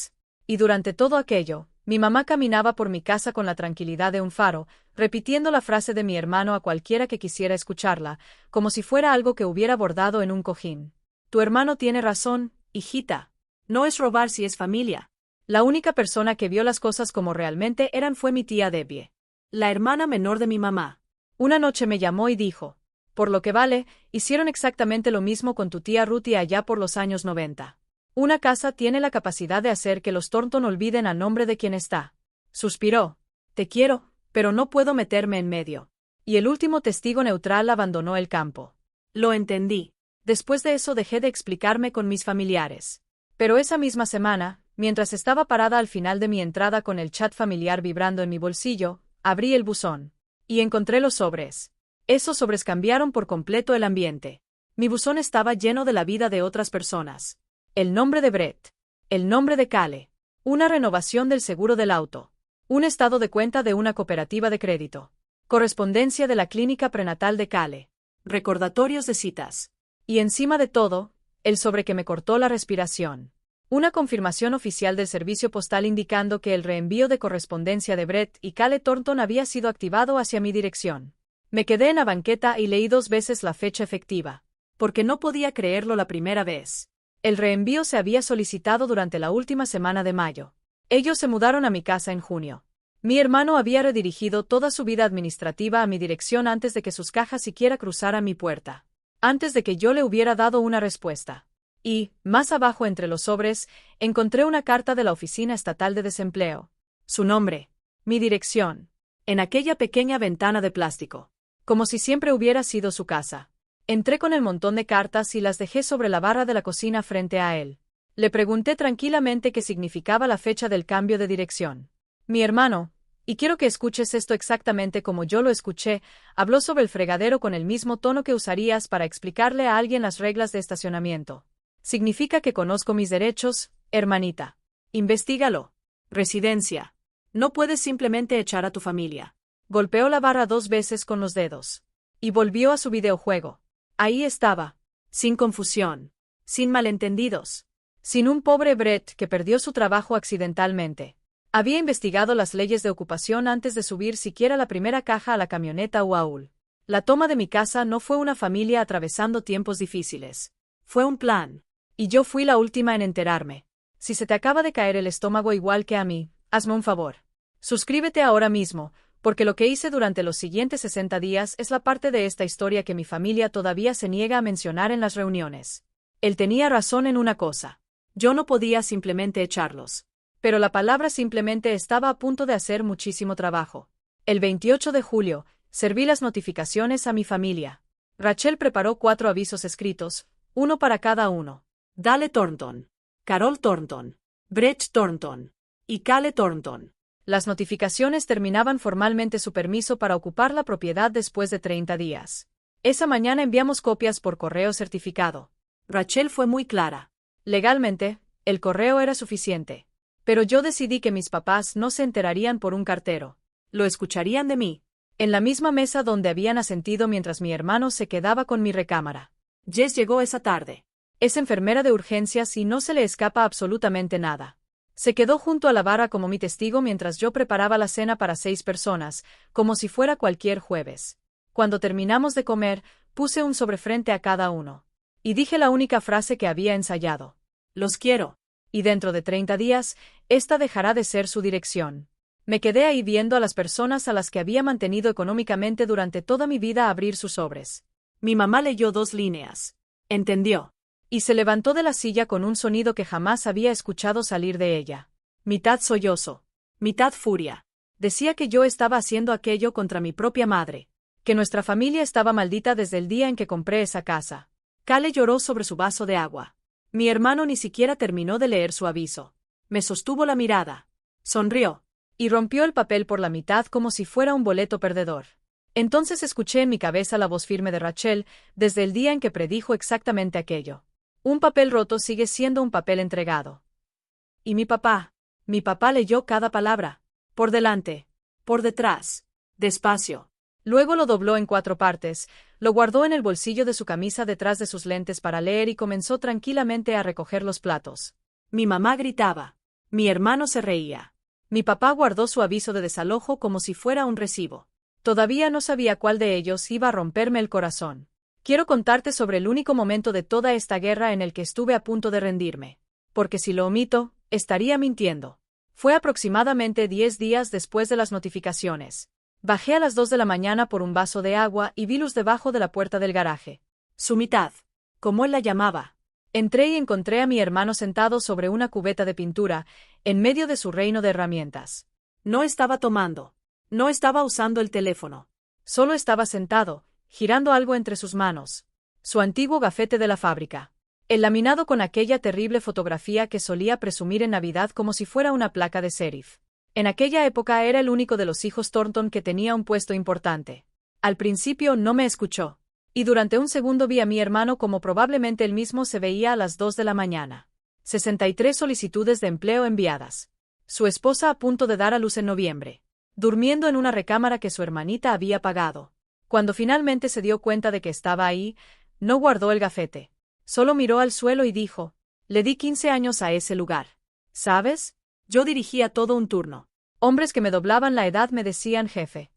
Y durante todo aquello, mi mamá caminaba por mi casa con la tranquilidad de un faro, repitiendo la frase de mi hermano a cualquiera que quisiera escucharla, como si fuera algo que hubiera bordado en un cojín. Tu hermano tiene razón, hijita. No es robar si es familia. La única persona que vio las cosas como realmente eran fue mi tía Debbie, la hermana menor de mi mamá. Una noche me llamó y dijo: por lo que vale, hicieron exactamente lo mismo con tu tía Ruthie allá por los años 90. Una casa tiene la capacidad de hacer que los Thornton olviden a nombre de quien está. Suspiró. Te quiero, pero no puedo meterme en medio. Y el último testigo neutral abandonó el campo. Lo entendí. Después de eso dejé de explicarme con mis familiares. Pero esa misma semana, mientras estaba parada al final de mi entrada con el chat familiar vibrando en mi bolsillo, abrí el buzón. Y encontré los sobres. Esos sobres cambiaron por completo el ambiente. Mi buzón estaba lleno de la vida de otras personas. El nombre de Brett. El nombre de Kale. Una renovación del seguro del auto. Un estado de cuenta de una cooperativa de crédito. Correspondencia de la clínica prenatal de Kale. Recordatorios de citas. Y encima de todo, el sobre que me cortó la respiración. Una confirmación oficial del servicio postal indicando que el reenvío de correspondencia de Brett y Kale Thornton había sido activado hacia mi dirección. Me quedé en la banqueta y leí 2 veces la fecha efectiva, porque no podía creerlo la primera vez. El reenvío se había solicitado durante la última semana de mayo. Ellos se mudaron a mi casa en junio. Mi hermano había redirigido toda su vida administrativa a mi dirección antes de que sus cajas siquiera cruzaran mi puerta. Antes de que yo le hubiera dado una respuesta. Y, más abajo entre los sobres, encontré una carta de la Oficina Estatal de Desempleo. Su nombre. Mi dirección. En aquella pequeña ventana de plástico. Como si siempre hubiera sido su casa. Entré con el montón de cartas y las dejé sobre la barra de la cocina frente a él. Le pregunté tranquilamente qué significaba la fecha del cambio de dirección. Mi hermano, y quiero que escuches esto exactamente como yo lo escuché, habló sobre el fregadero con el mismo tono que usarías para explicarle a alguien las reglas de estacionamiento. Significa que conozco mis derechos, hermanita. Investígalo. Residencia. No puedes simplemente echar a tu familia. Golpeó la barra 2 veces con los dedos. Y volvió a su videojuego. Ahí estaba. Sin confusión. Sin malentendidos. Sin un pobre Brett que perdió su trabajo accidentalmente. Había investigado las leyes de ocupación antes de subir siquiera la primera caja a la camioneta UAUL. La toma de mi casa no fue una familia atravesando tiempos difíciles. Fue un plan. Y yo fui la última en enterarme. Si se te acaba de caer el estómago igual que a mí, hazme un favor. Suscríbete ahora mismo, porque lo que hice durante los siguientes 60 días es la parte de esta historia que mi familia todavía se niega a mencionar en las reuniones. Él tenía razón en una cosa. Yo no podía simplemente echarlos. Pero la palabra simplemente estaba a punto de hacer muchísimo trabajo. El 28 de julio, serví las notificaciones a mi familia. Rachel preparó 4 avisos escritos, uno para cada uno. Dale Thornton. Carol Thornton. Brett Thornton. Y Kale Thornton. Las notificaciones terminaban formalmente su permiso para ocupar la propiedad después de 30 días. Esa mañana enviamos copias por correo certificado. Rachel fue muy clara. Legalmente, el correo era suficiente. Pero yo decidí que mis papás no se enterarían por un cartero. Lo escucharían de mí. en la misma mesa donde habían asentido mientras mi hermano se quedaba con mi recámara. Jess llegó esa tarde. Es enfermera de urgencias y no se le escapa absolutamente nada. Se quedó junto a la barra como mi testigo mientras yo preparaba la cena para 6 personas, como si fuera cualquier jueves. Cuando terminamos de comer, puse un sobre frente a cada uno. Y dije la única frase que había ensayado. Los quiero. Y dentro de 30 días, esta dejará de ser su dirección. Me quedé ahí viendo a las personas a las que había mantenido económicamente durante toda mi vida abrir sus sobres. Mi mamá leyó 2 líneas. Entendió. Y se levantó de la silla con un sonido que jamás había escuchado salir de ella. Mitad sollozo, mitad furia. Decía que yo estaba haciendo aquello contra mi propia madre, que nuestra familia estaba maldita desde el día en que compré esa casa. Kale lloró sobre su vaso de agua. Mi hermano ni siquiera terminó de leer su aviso. Me sostuvo la mirada. Sonrió. Y rompió el papel por la mitad como si fuera un boleto perdedor. Entonces escuché en mi cabeza la voz firme de Rachel, desde el día en que predijo exactamente aquello. Un papel roto sigue siendo un papel entregado. Y mi papá leyó cada palabra. Por delante, por detrás, despacio. Luego lo dobló en 4 partes, lo guardó en el bolsillo de su camisa detrás de sus lentes para leer y comenzó tranquilamente a recoger los platos. Mi mamá gritaba. Mi hermano se reía. Mi papá guardó su aviso de desalojo como si fuera un recibo. Todavía no sabía cuál de ellos iba a romperme el corazón. Quiero contarte sobre el único momento de toda esta guerra en el que estuve a punto de rendirme. Porque si lo omito, estaría mintiendo. Fue aproximadamente 10 días después de las notificaciones. Bajé a las 2 de la mañana por un vaso de agua y vi luz debajo de la puerta del garaje. Su mitad, como él la llamaba. Entré y encontré a mi hermano sentado sobre una cubeta de pintura, en medio de su reino de herramientas. No estaba tomando. No estaba usando el teléfono. Solo estaba sentado, girando algo entre sus manos. Su antiguo gafete de la fábrica. El laminado con aquella terrible fotografía que solía presumir en Navidad como si fuera una placa de sheriff. En aquella época era el único de los hijos Thornton que tenía un puesto importante. Al principio no me escuchó. Y durante un segundo vi a mi hermano como probablemente él mismo se veía a las 2 de la mañana. 63 solicitudes de empleo enviadas. Su esposa a punto de dar a luz en noviembre. Durmiendo en una recámara que su hermanita había pagado. Cuando finalmente se dio cuenta de que estaba ahí, no guardó el gafete. Solo miró al suelo y dijo, le di 15 años a ese lugar. ¿Sabes? Yo dirigía todo un turno. Hombres que me doblaban la edad me decían jefe.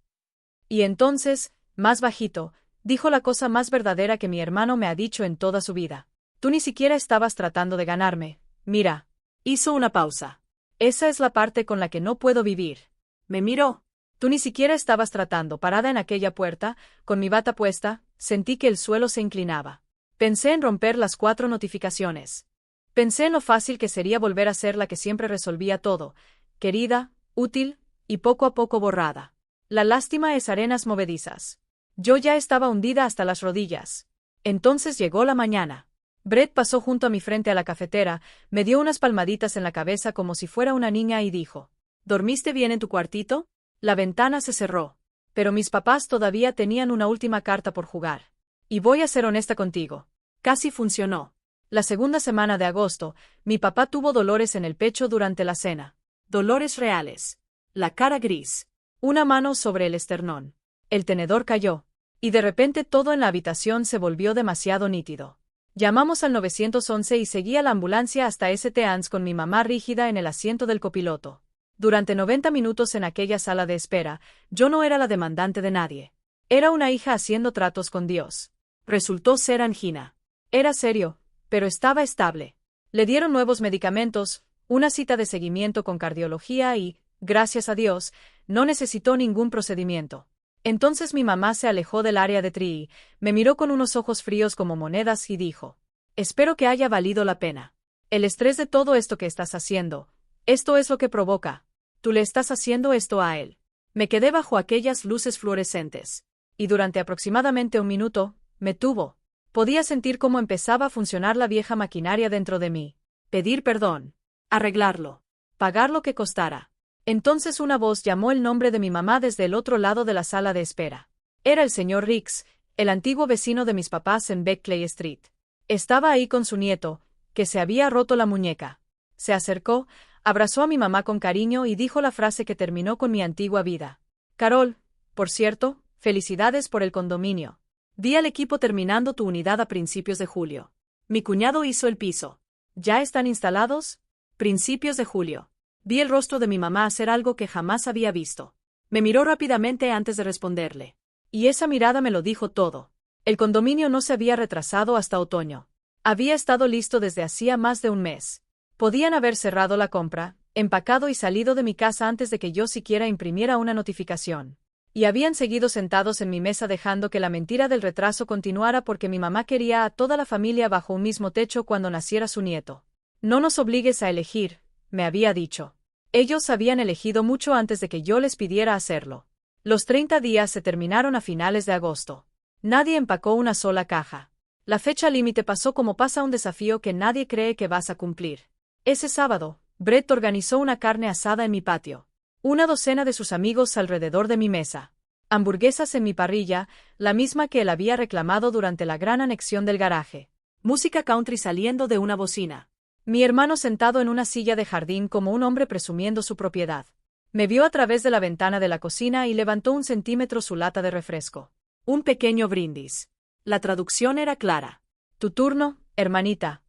Y entonces, más bajito, dijo la cosa más verdadera que mi hermano me ha dicho en toda su vida. Tú ni siquiera estabas tratando de ganarme. Mira. Hizo una pausa. Esa es la parte con la que no puedo vivir. Me miró. Tú ni siquiera estabas tratando. Parada en aquella puerta, con mi bata puesta, sentí que el suelo se inclinaba. Pensé en romper las 4 notificaciones. Pensé en lo fácil que sería volver a ser la que siempre resolvía todo, querida, útil, y poco a poco borrada. La lástima es arenas movedizas. Yo ya estaba hundida hasta las rodillas. Entonces llegó la mañana. Brett pasó junto a mi frente a la cafetera, me dio unas palmaditas en la cabeza como si fuera una niña y dijo, ¿dormiste bien en tu cuartito? La ventana se cerró. Pero mis papás todavía tenían una última carta por jugar. Y voy a ser honesta contigo. Casi funcionó. La segunda semana de agosto, mi papá tuvo dolores en el pecho durante la cena. Dolores reales. La cara gris. Una mano sobre el esternón. El tenedor cayó. Y de repente todo en la habitación se volvió demasiado nítido. Llamamos al 911 y seguí a la ambulancia hasta St. Anne's con mi mamá rígida en el asiento del copiloto. Durante 90 minutos en aquella sala de espera, yo no era la demandante de nadie. Era una hija haciendo tratos con Dios. Resultó ser angina. Era serio, pero estaba estable. Le dieron nuevos medicamentos, una cita de seguimiento con cardiología y, gracias a Dios, no necesitó ningún procedimiento. Entonces mi mamá se alejó del área de TRI, me miró con unos ojos fríos como monedas y dijo, espero que haya valido la pena. El estrés de todo esto que estás haciendo, esto es lo que provoca. Tú le estás haciendo esto a él. Me quedé bajo aquellas luces fluorescentes. Y durante aproximadamente 1 minuto, me tuvo. Podía sentir cómo empezaba a funcionar la vieja maquinaria dentro de mí. Pedir perdón. Arreglarlo. Pagar lo que costara. Entonces una voz llamó el nombre de mi mamá desde el otro lado de la sala de espera. Era el señor Ricks, el antiguo vecino de mis papás en Beckley Street. Estaba ahí con su nieto, que se había roto la muñeca. Se acercó, abrazó a mi mamá con cariño y dijo la frase que terminó con mi antigua vida. Carol, Por cierto, felicidades por el condominio. Vi al equipo terminando tu unidad a principios de julio. Mi cuñado hizo el piso. ¿Ya están instalados? Principios de julio. Vi el rostro de mi mamá hacer algo que jamás había visto. Me miró rápidamente antes de responderle. Y esa mirada me lo dijo todo. El condominio no se había retrasado hasta otoño. Había estado listo desde hacía más de un mes. Podían haber cerrado la compra, empacado y salido de mi casa antes de que yo siquiera imprimiera una notificación. Y habían seguido sentados en mi mesa dejando que la mentira del retraso continuara porque mi mamá quería a toda la familia bajo un mismo techo cuando naciera su nieto. No nos obligues a elegir, me había dicho. Ellos habían elegido mucho antes de que yo les pidiera hacerlo. Los 30 días se terminaron a finales de agosto. Nadie empacó una sola caja. La fecha límite pasó como pasa un desafío que nadie cree que vas a cumplir. Ese sábado, Brett organizó una carne asada en mi patio. Una docena de sus amigos alrededor de mi mesa. Hamburguesas en mi parrilla, la misma que él había reclamado durante la gran anexión del garaje. Música country saliendo de una bocina. Mi hermano sentado en una silla de jardín como un hombre presumiendo su propiedad. Me vio a través de la ventana de la cocina y levantó 1 centímetro su lata de refresco. Un pequeño brindis. La traducción era clara. Tu turno, hermanita.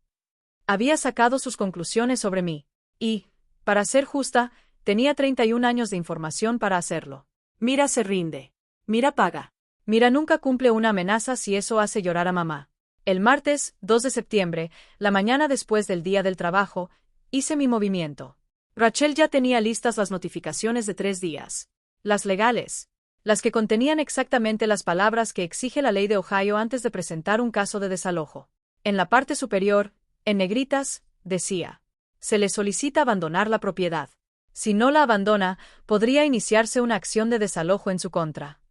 Había sacado sus conclusiones sobre mí. Y, para ser justa, tenía 31 años de información para hacerlo. Mira se rinde. Mira paga. Mira nunca cumple una amenaza si eso hace llorar a mamá. El martes, 2 de septiembre, la mañana después del día del trabajo, hice mi movimiento. Rachel ya tenía listas las notificaciones de 3 días. Las legales. Las que contenían exactamente las palabras que exige la ley de Ohio antes de presentar un caso de desalojo. En la parte superior, en negritas, decía: se le solicita abandonar la propiedad. Si no la abandona, podría iniciarse una acción de desalojo en su contra.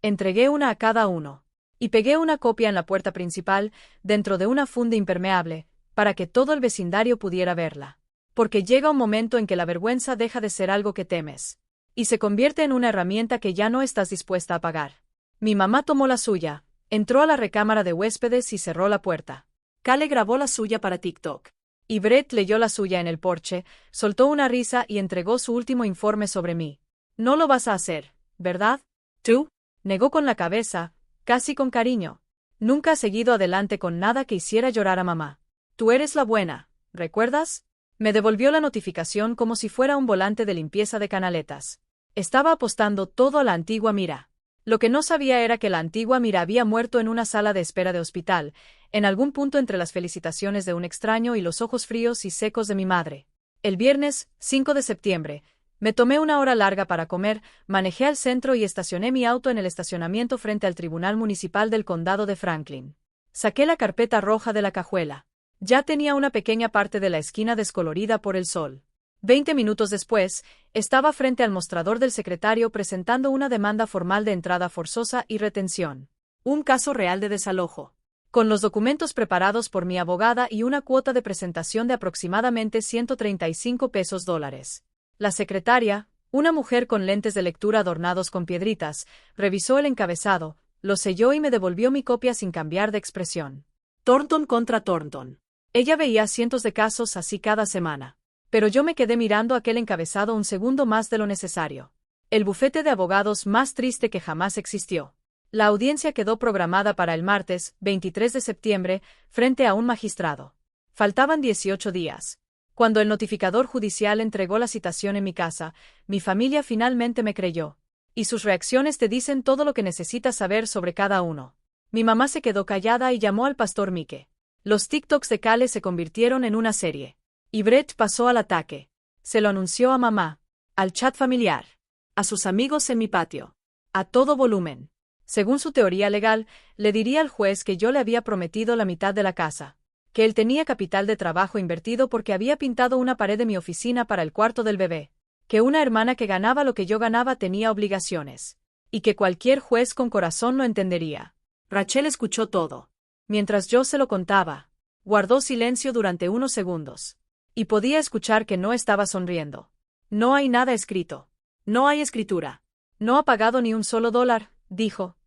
Entregué una a cada uno. Y pegué una copia en la puerta principal, dentro de una funda impermeable, para que todo el vecindario pudiera verla. Porque llega un momento en que la vergüenza deja de ser algo que temes. Y se convierte en una herramienta que ya no estás dispuesta a pagar. Mi mamá tomó la suya, entró a la recámara de huéspedes y cerró la puerta. Kale grabó la suya para TikTok. Y Brett leyó la suya en el porche, soltó una risa y entregó su último informe sobre mí. No lo vas a hacer, ¿verdad? ¿Tú? Negó con la cabeza, casi con cariño. Nunca has seguido adelante con nada que hiciera llorar a mamá. Tú eres la buena, ¿recuerdas? Me devolvió la notificación como si fuera un volante de limpieza de canaletas. Estaba apostando todo a la antigua Mira. Lo que no sabía era que la antigua Mira había muerto en una sala de espera de hospital, en algún punto entre las felicitaciones de un extraño y los ojos fríos y secos de mi madre. El viernes, 5 de septiembre, me tomé una hora larga para comer, manejé al centro y estacioné mi auto en el estacionamiento frente al Tribunal Municipal del Condado de Franklin. Saqué la carpeta roja de la cajuela. Ya tenía una pequeña parte de la esquina descolorida por el sol. 20 minutos después, estaba frente al mostrador del secretario presentando una demanda formal de entrada forzosa y retención. Un caso real de desalojo. Con los documentos preparados por mi abogada y una cuota de presentación de aproximadamente $135. La secretaria, una mujer con lentes de lectura adornados con piedritas, revisó el encabezado, lo selló y me devolvió mi copia sin cambiar de expresión. Thornton contra Thornton. Ella veía cientos de casos así cada semana. Pero yo me quedé mirando aquel encabezado un segundo más de lo necesario. El bufete de abogados más triste que jamás existió. La audiencia quedó programada para el martes, 23 de septiembre, frente a un magistrado. Faltaban 18 días. Cuando el notificador judicial entregó la citación en mi casa, mi familia finalmente me creyó. Y sus reacciones te dicen todo lo que necesitas saber sobre cada uno. Mi mamá se quedó callada y llamó al pastor Mike. Los TikToks de Kale se convirtieron en una serie. Y Brett pasó al ataque. Se lo anunció a mamá, al chat familiar, a sus amigos en mi patio, a todo volumen. Según su teoría legal, le diría al juez que yo le había prometido la mitad de la casa, que él tenía capital de trabajo invertido porque había pintado una pared de mi oficina para el cuarto del bebé, que una hermana que ganaba lo que yo ganaba tenía obligaciones, y que cualquier juez con corazón lo entendería. Rachel escuchó todo. Mientras yo se lo contaba, guardó silencio durante unos segundos. Y podía escuchar que no estaba sonriendo. No hay nada escrito. No hay escritura. No ha pagado ni un solo dólar, dijo.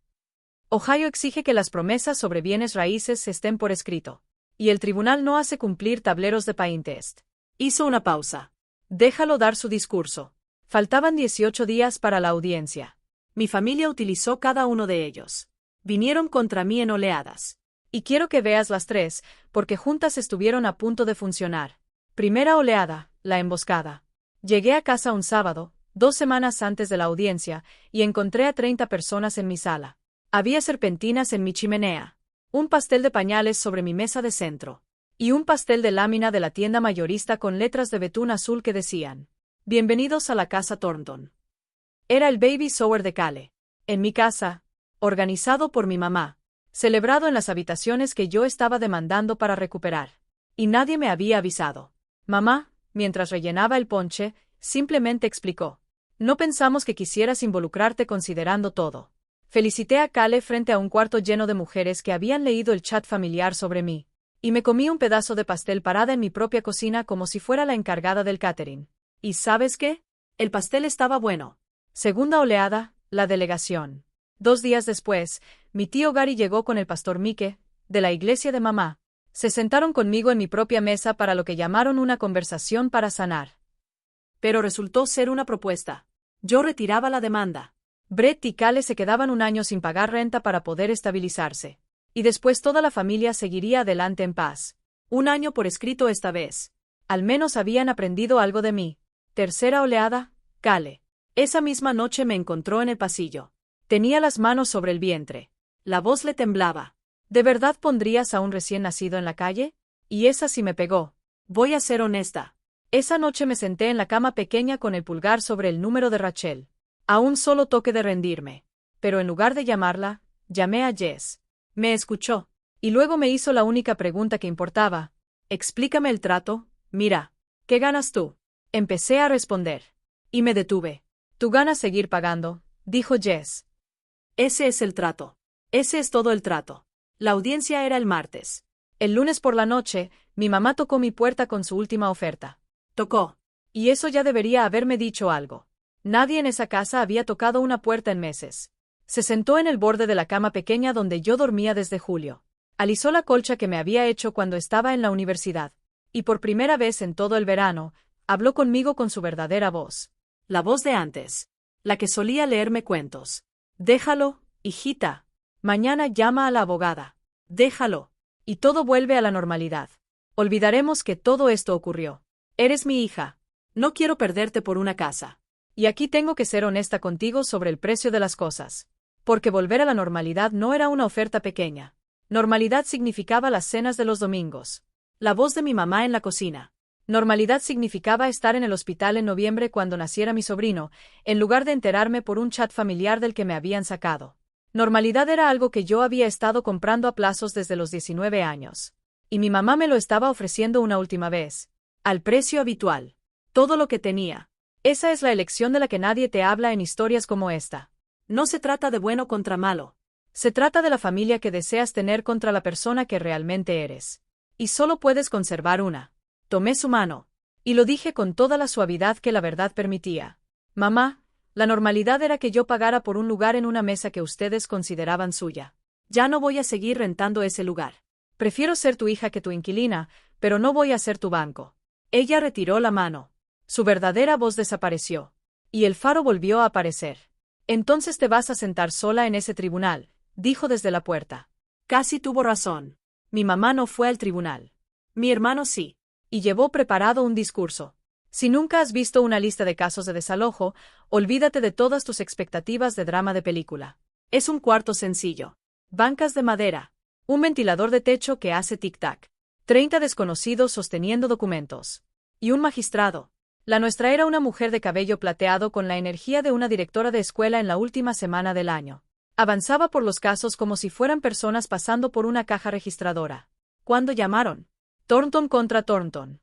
Ohio exige que las promesas sobre bienes raíces estén por escrito. Y el tribunal no hace cumplir tableros de Pinterest. Hizo una pausa. Déjalo dar su discurso. Faltaban 18 días para la audiencia. Mi familia utilizó cada uno de ellos. Vinieron contra mí en oleadas. Y quiero que veas las tres, porque juntas estuvieron a punto de funcionar. Primera oleada, la emboscada. Llegué a casa un sábado, 2 semanas antes de la audiencia, y encontré a 30 personas en mi sala. Había serpentinas en mi chimenea, un pastel de pañales sobre mi mesa de centro, y un pastel de lámina de la tienda mayorista con letras de betún azul que decían: Bienvenidos a la casa Thornton. Era el baby shower de Cale. En mi casa, organizado por mi mamá, celebrado en las habitaciones que yo estaba demandando para recuperar. Y nadie me había avisado. Mamá, mientras rellenaba el ponche, simplemente explicó: No pensamos que quisieras involucrarte considerando todo. Felicité a Cale frente a un cuarto lleno de mujeres que habían leído el chat familiar sobre mí. Y me comí un pedazo de pastel parada en mi propia cocina como si fuera la encargada del catering. ¿Y sabes qué? El pastel estaba bueno. Segunda oleada, la delegación. 2 días después, mi tío Gary llegó con el pastor Mike, de la iglesia de mamá. Se sentaron conmigo en mi propia mesa para lo que llamaron una conversación para sanar. Pero resultó ser una propuesta. Yo retiraba la demanda. Brett y Cale se quedaban un año sin pagar renta para poder estabilizarse. Y después toda la familia seguiría adelante en paz. 1 año por escrito esta vez. Al menos habían aprendido algo de mí. Tercera oleada, Cale. Esa misma noche me encontró en el pasillo. Tenía las manos sobre el vientre. La voz le temblaba. ¿De verdad pondrías a un recién nacido en la calle? Y esa sí me pegó. Voy a ser honesta. Esa noche me senté en la cama pequeña con el pulgar sobre el número de Rachel. A un solo toque de rendirme. Pero en lugar de llamarla, llamé a Jess. Me escuchó. Y luego me hizo la única pregunta que importaba. Explícame el trato, mira. ¿Qué ganas tú? Empecé a responder. Y me detuve. Tú ganas seguir pagando, dijo Jess. Ese es el trato. Ese es todo el trato. La audiencia era el martes. El lunes por la noche, mi mamá tocó mi puerta con su última oferta. Tocó. Y eso ya debería haberme dicho algo. Nadie en esa casa había tocado una puerta en meses. Se sentó en el borde de la cama pequeña donde yo dormía desde julio. Alisó la colcha que me había hecho cuando estaba en la universidad. Y por primera vez en todo el verano, habló conmigo con su verdadera voz. La voz de antes. La que solía leerme cuentos. Déjalo, hijita. Mañana llama a la abogada. Déjalo. Y todo vuelve a la normalidad. Olvidaremos que todo esto ocurrió. Eres mi hija. No quiero perderte por una casa. Y aquí tengo que ser honesta contigo sobre el precio de las cosas. Porque volver a la normalidad no era una oferta pequeña. Normalidad significaba las cenas de los domingos. La voz de mi mamá en la cocina. Normalidad significaba estar en el hospital en noviembre cuando naciera mi sobrino, en lugar de enterarme por un chat familiar del que me habían sacado. Normalidad era algo que yo había estado comprando a plazos desde los 19 años. Y mi mamá me lo estaba ofreciendo una última vez. Al precio habitual. Todo lo que tenía. Esa es la elección de la que nadie te habla en historias como esta. No se trata de bueno contra malo. Se trata de la familia que deseas tener contra la persona que realmente eres. Y solo puedes conservar una. Tomé su mano. Y lo dije con toda la suavidad que la verdad permitía. Mamá, la normalidad era que yo pagara por un lugar en una mesa que ustedes consideraban suya. Ya no voy a seguir rentando ese lugar. Prefiero ser tu hija que tu inquilina, pero no voy a ser tu banco. Ella retiró la mano. Su verdadera voz desapareció. Y el faro volvió a aparecer. Entonces te vas a sentar sola en ese tribunal, dijo desde la puerta. Casi tuvo razón. Mi mamá no fue al tribunal. Mi hermano sí. Y llevó preparado un discurso. Si nunca has visto una lista de casos de desalojo, olvídate de todas tus expectativas de drama de película. Es un cuarto sencillo. Bancas de madera. Un ventilador de techo que hace tic-tac. 30 desconocidos sosteniendo documentos. Y un magistrado. La nuestra era una mujer de cabello plateado con la energía de una directora de escuela en la última semana del año. Avanzaba por los casos como si fueran personas pasando por una caja registradora. ¿Cuándo llamaron? Thornton contra Thornton.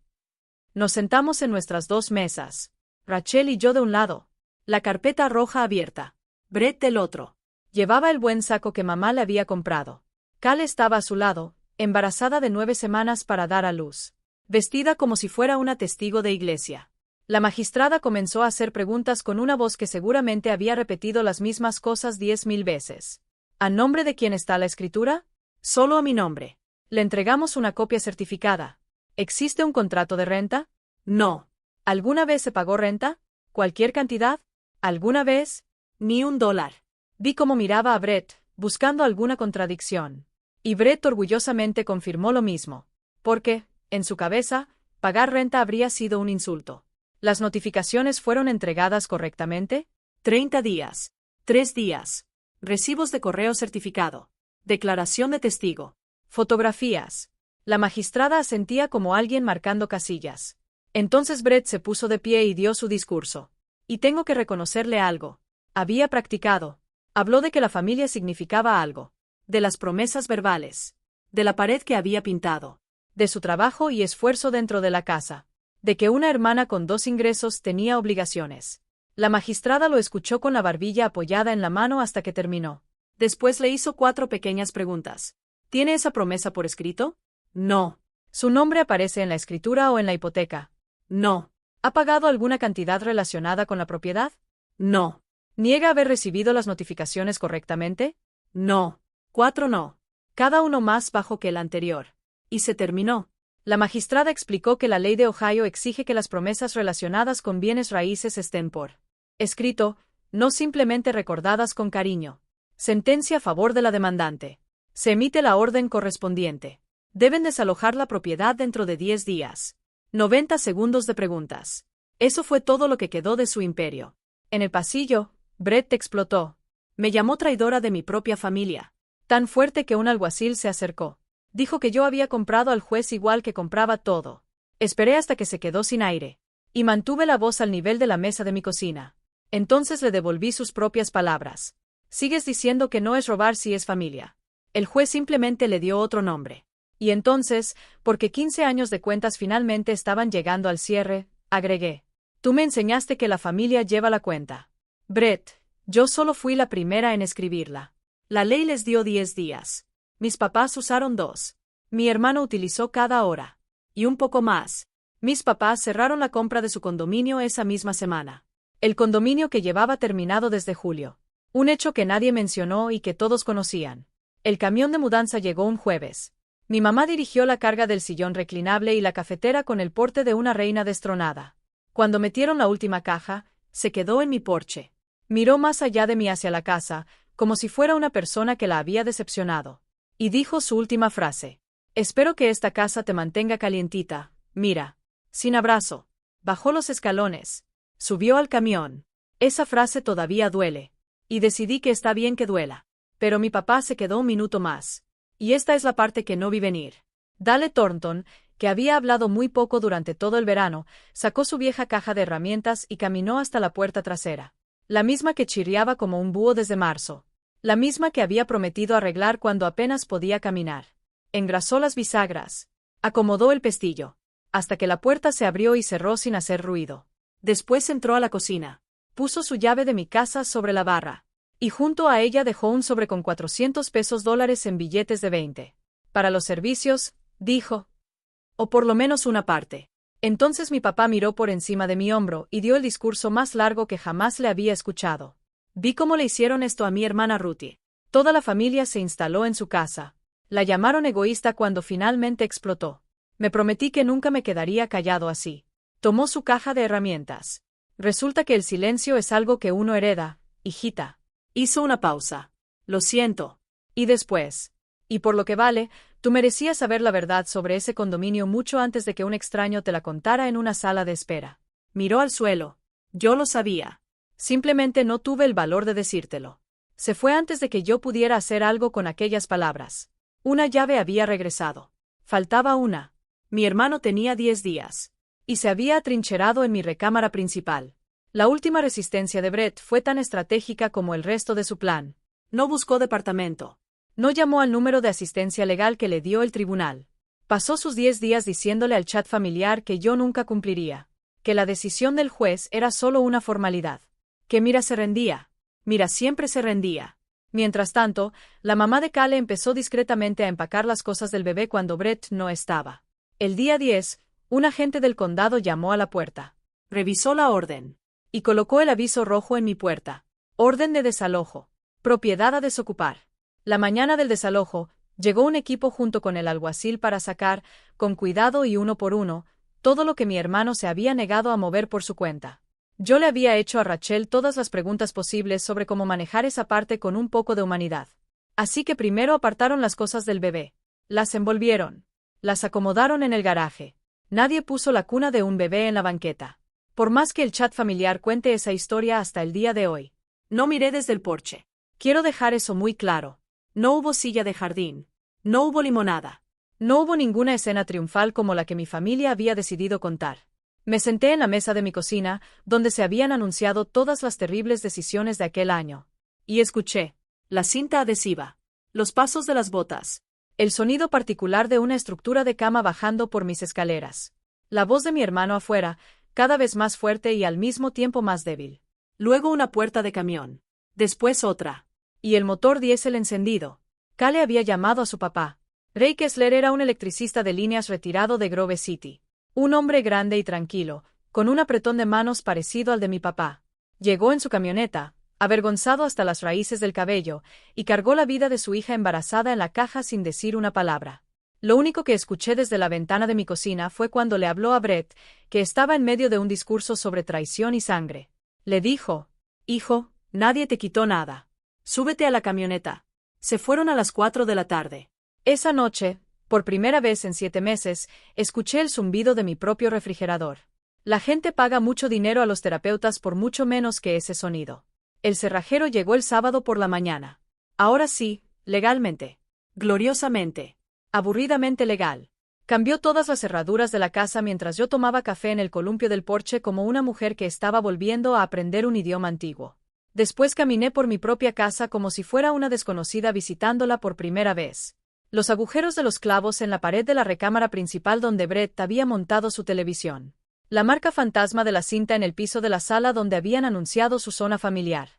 Nos sentamos en nuestras 2 mesas. Rachel y yo de un lado. La carpeta roja abierta. Brett del otro. Llevaba el buen saco que mamá le había comprado. Cale estaba a su lado, embarazada de 9 semanas para dar a luz. Vestida como si fuera una testigo de iglesia. La magistrada comenzó a hacer preguntas con una voz que seguramente había repetido las mismas cosas 10.000 veces. ¿A nombre de quién está la escritura? Solo a mi nombre. Le entregamos una copia certificada. ¿Existe un contrato de renta? No. ¿Alguna vez se pagó renta? ¿Cualquier cantidad? ¿Alguna vez? Ni $1. Vi cómo miraba a Brett, buscando alguna contradicción. Y Brett orgullosamente confirmó lo mismo. Porque, en su cabeza, pagar renta habría sido un insulto. ¿Las notificaciones fueron entregadas correctamente? 30 días. 3 días. Recibos de correo certificado. Declaración de testigo. Fotografías. La magistrada asentía como alguien marcando casillas. Entonces Brett se puso de pie y dio su discurso. Y tengo que reconocerle algo. Había practicado. Habló de que la familia significaba algo. De las promesas verbales. De la pared que había pintado. De su trabajo y esfuerzo dentro de la casa. De que una hermana con 2 ingresos tenía obligaciones. La magistrada lo escuchó con la barbilla apoyada en la mano hasta que terminó. Después le hizo 4 pequeñas preguntas. ¿Tiene esa promesa por escrito? No. ¿Su nombre aparece en la escritura o en la hipoteca? No. ¿Ha pagado alguna cantidad relacionada con la propiedad? No. ¿Niega haber recibido las notificaciones correctamente? No. 4 no. Cada uno más bajo que el anterior. Y se terminó. La magistrada explicó que la ley de Ohio exige que las promesas relacionadas con bienes raíces estén por escrito, no simplemente recordadas con cariño. Sentencia a favor de la demandante. Se emite la orden correspondiente. Deben desalojar la propiedad dentro de 10 días. 90 segundos de preguntas. Eso fue todo lo que quedó de su imperio. En el pasillo, Brett explotó. Me llamó traidora de mi propia familia. Tan fuerte que un alguacil se acercó. Dijo que yo había comprado al juez igual que compraba todo. Esperé hasta que se quedó sin aire. Y mantuve la voz al nivel de la mesa de mi cocina. Entonces le devolví sus propias palabras. Sigues diciendo que no es robar si es familia. El juez simplemente le dio otro nombre. Y entonces, porque 15 años de cuentas finalmente estaban llegando al cierre, agregué. Tú me enseñaste que la familia lleva la cuenta. Brett, yo solo fui la primera en escribirla. La ley les dio 10 días. Mis papás usaron 2. Mi hermano utilizó cada hora. Y un poco más. Mis papás cerraron la compra de su condominio esa misma semana. El condominio que llevaba terminado desde julio. Un hecho que nadie mencionó y que todos conocían. El camión de mudanza llegó un jueves. Mi mamá dirigió la carga del sillón reclinable y la cafetera con el porte de una reina destronada. Cuando metieron la última caja, se quedó en mi porche. Miró más allá de mí hacia la casa, como si fuera una persona que la había decepcionado. Y dijo su última frase. Espero que esta casa te mantenga calientita, mira. Sin abrazo. Bajó los escalones. Subió al camión. Esa frase todavía duele. Y decidí que está bien que duela. Pero mi papá se quedó un minuto más. Y esta es la parte que no vi venir. Dale Thornton, que había hablado muy poco durante todo el verano, sacó su vieja caja de herramientas y caminó hasta la puerta trasera. La misma que chirriaba como un búho desde marzo. La misma que había prometido arreglar cuando apenas podía caminar. Engrasó las bisagras. Acomodó el pestillo. Hasta que la puerta se abrió y cerró sin hacer ruido. Después entró a la cocina. Puso su llave de mi casa sobre la barra. Y junto a ella dejó un sobre con $400 en billetes de 20. Para los servicios, dijo. O por lo menos una parte. Entonces mi papá miró por encima de mi hombro y dio el discurso más largo que jamás le había escuchado. Vi cómo le hicieron esto a mi hermana Ruthie. Toda la familia se instaló en su casa. La llamaron egoísta cuando finalmente explotó. Me prometí que nunca me quedaría callado así. Tomó su caja de herramientas. Resulta que el silencio es algo que uno hereda, hijita. Hizo una pausa. Lo siento. Y después. Y por lo que vale, tú merecías saber la verdad sobre ese condominio mucho antes de que un extraño te la contara en una sala de espera. Miró al suelo. Yo lo sabía. Simplemente no tuve el valor de decírtelo. Se fue antes de que yo pudiera hacer algo con aquellas palabras. Una llave había regresado. Faltaba una. Mi hermano tenía 10 días. Y se había atrincherado en mi recámara principal. La última resistencia de Brett fue tan estratégica como el resto de su plan. No buscó departamento. No llamó al número de asistencia legal que le dio el tribunal. Pasó sus 10 días diciéndole al chat familiar que yo nunca cumpliría. Que la decisión del juez era solo una formalidad. Que Mira se rendía. Mira siempre se rendía. Mientras tanto, la mamá de Cale empezó discretamente a empacar las cosas del bebé cuando Brett no estaba. El día 10, un agente del condado llamó a la puerta. Revisó la orden. Y colocó el aviso rojo en mi puerta. Orden de desalojo. Propiedad a desocupar. La mañana del desalojo, llegó un equipo junto con el alguacil para sacar, con cuidado y uno por uno, todo lo que mi hermano se había negado a mover por su cuenta. Yo le había hecho a Rachel todas las preguntas posibles sobre cómo manejar esa parte con un poco de humanidad. Así que primero apartaron las cosas del bebé. Las envolvieron. Las acomodaron en el garaje. Nadie puso la cuna de un bebé en la banqueta. Por más que el chat familiar cuente esa historia hasta el día de hoy. No miré desde el porche. Quiero dejar eso muy claro. No hubo silla de jardín. No hubo limonada. No hubo ninguna escena triunfal como la que mi familia había decidido contar. Me senté en la mesa de mi cocina, donde se habían anunciado todas las terribles decisiones de aquel año. Y escuché. La cinta adhesiva. Los pasos de las botas. El sonido particular de una estructura de cama bajando por mis escaleras. La voz de mi hermano afuera, cada vez más fuerte y al mismo tiempo más débil. Luego una puerta de camión. Después otra. Y el motor diésel encendido. Cale había llamado a su papá. Ray Kessler era un electricista de líneas retirado de Grove City. Un hombre grande y tranquilo, con un apretón de manos parecido al de mi papá. Llegó en su camioneta, avergonzado hasta las raíces del cabello, y cargó la vida de su hija embarazada en la caja sin decir una palabra. Lo único que escuché desde la ventana de mi cocina fue cuando le habló a Brett, que estaba en medio de un discurso sobre traición y sangre. Le dijo: «Hijo, nadie te quitó nada. Súbete a la camioneta». Se fueron a las 4 de la tarde. Esa noche, por primera vez en 7 meses, escuché el zumbido de mi propio refrigerador. La gente paga mucho dinero a los terapeutas por mucho menos que ese sonido. El cerrajero llegó el sábado por la mañana. Ahora sí, legalmente. Gloriosamente. Aburridamente legal. Cambió todas las cerraduras de la casa mientras yo tomaba café en el columpio del porche como una mujer que estaba volviendo a aprender un idioma antiguo. Después caminé por mi propia casa como si fuera una desconocida visitándola por primera vez. Los agujeros de los clavos en la pared de la recámara principal donde Brett había montado su televisión. La marca fantasma de la cinta en el piso de la sala donde habían anunciado su zona familiar.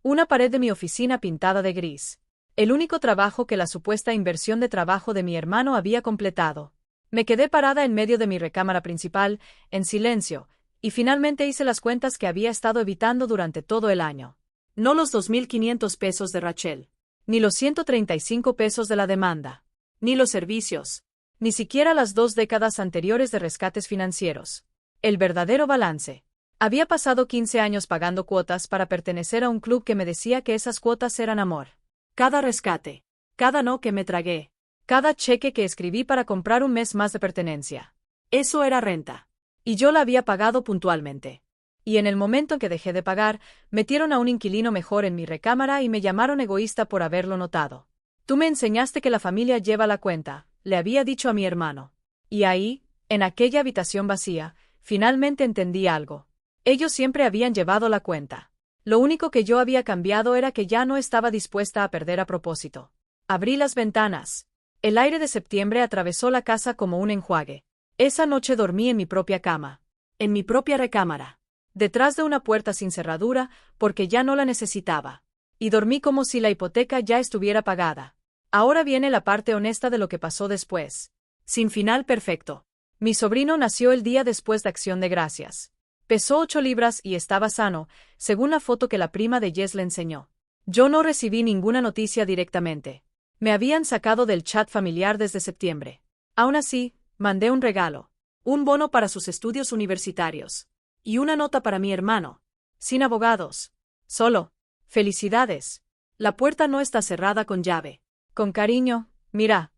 Una pared de mi oficina pintada de gris. El único trabajo que la supuesta inversión de trabajo de mi hermano había completado. Me quedé parada en medio de mi recámara principal, en silencio, y finalmente hice las cuentas que había estado evitando durante todo el año. No los 2.500 pesos de Rachel. Ni los 135 pesos de la demanda. Ni los servicios. Ni siquiera las 2 décadas anteriores de rescates financieros. El verdadero balance. Había pasado 15 años pagando cuotas para pertenecer a un club que me decía que esas cuotas eran amor. Cada rescate. Cada no que me tragué. Cada cheque que escribí para comprar un mes más de pertenencia. Eso era renta. Y yo la había pagado puntualmente. Y en el momento en que dejé de pagar, metieron a un inquilino mejor en mi recámara y me llamaron egoísta por haberlo notado. Tú me enseñaste que la familia lleva la cuenta, le había dicho a mi hermano. Y ahí, en aquella habitación vacía, finalmente entendí algo. Ellos siempre habían llevado la cuenta. Lo único que yo había cambiado era que ya no estaba dispuesta a perder a propósito. Abrí las ventanas. El aire de septiembre atravesó la casa como un enjuague. Esa noche dormí en mi propia cama. En mi propia recámara. Detrás de una puerta sin cerradura, porque ya no la necesitaba. Y dormí como si la hipoteca ya estuviera pagada. Ahora viene la parte honesta de lo que pasó después. Sin final perfecto. Mi sobrino nació el día después de Acción de Gracias. Pesó 8 libras y estaba sano, según la foto que la prima de Jess le enseñó. Yo no recibí ninguna noticia directamente. Me habían sacado del chat familiar desde septiembre. Aún así, mandé un regalo. Un bono para sus estudios universitarios. Y una nota para mi hermano. Sin abogados. Solo. Felicidades. La puerta no está cerrada con llave. Con cariño, mira.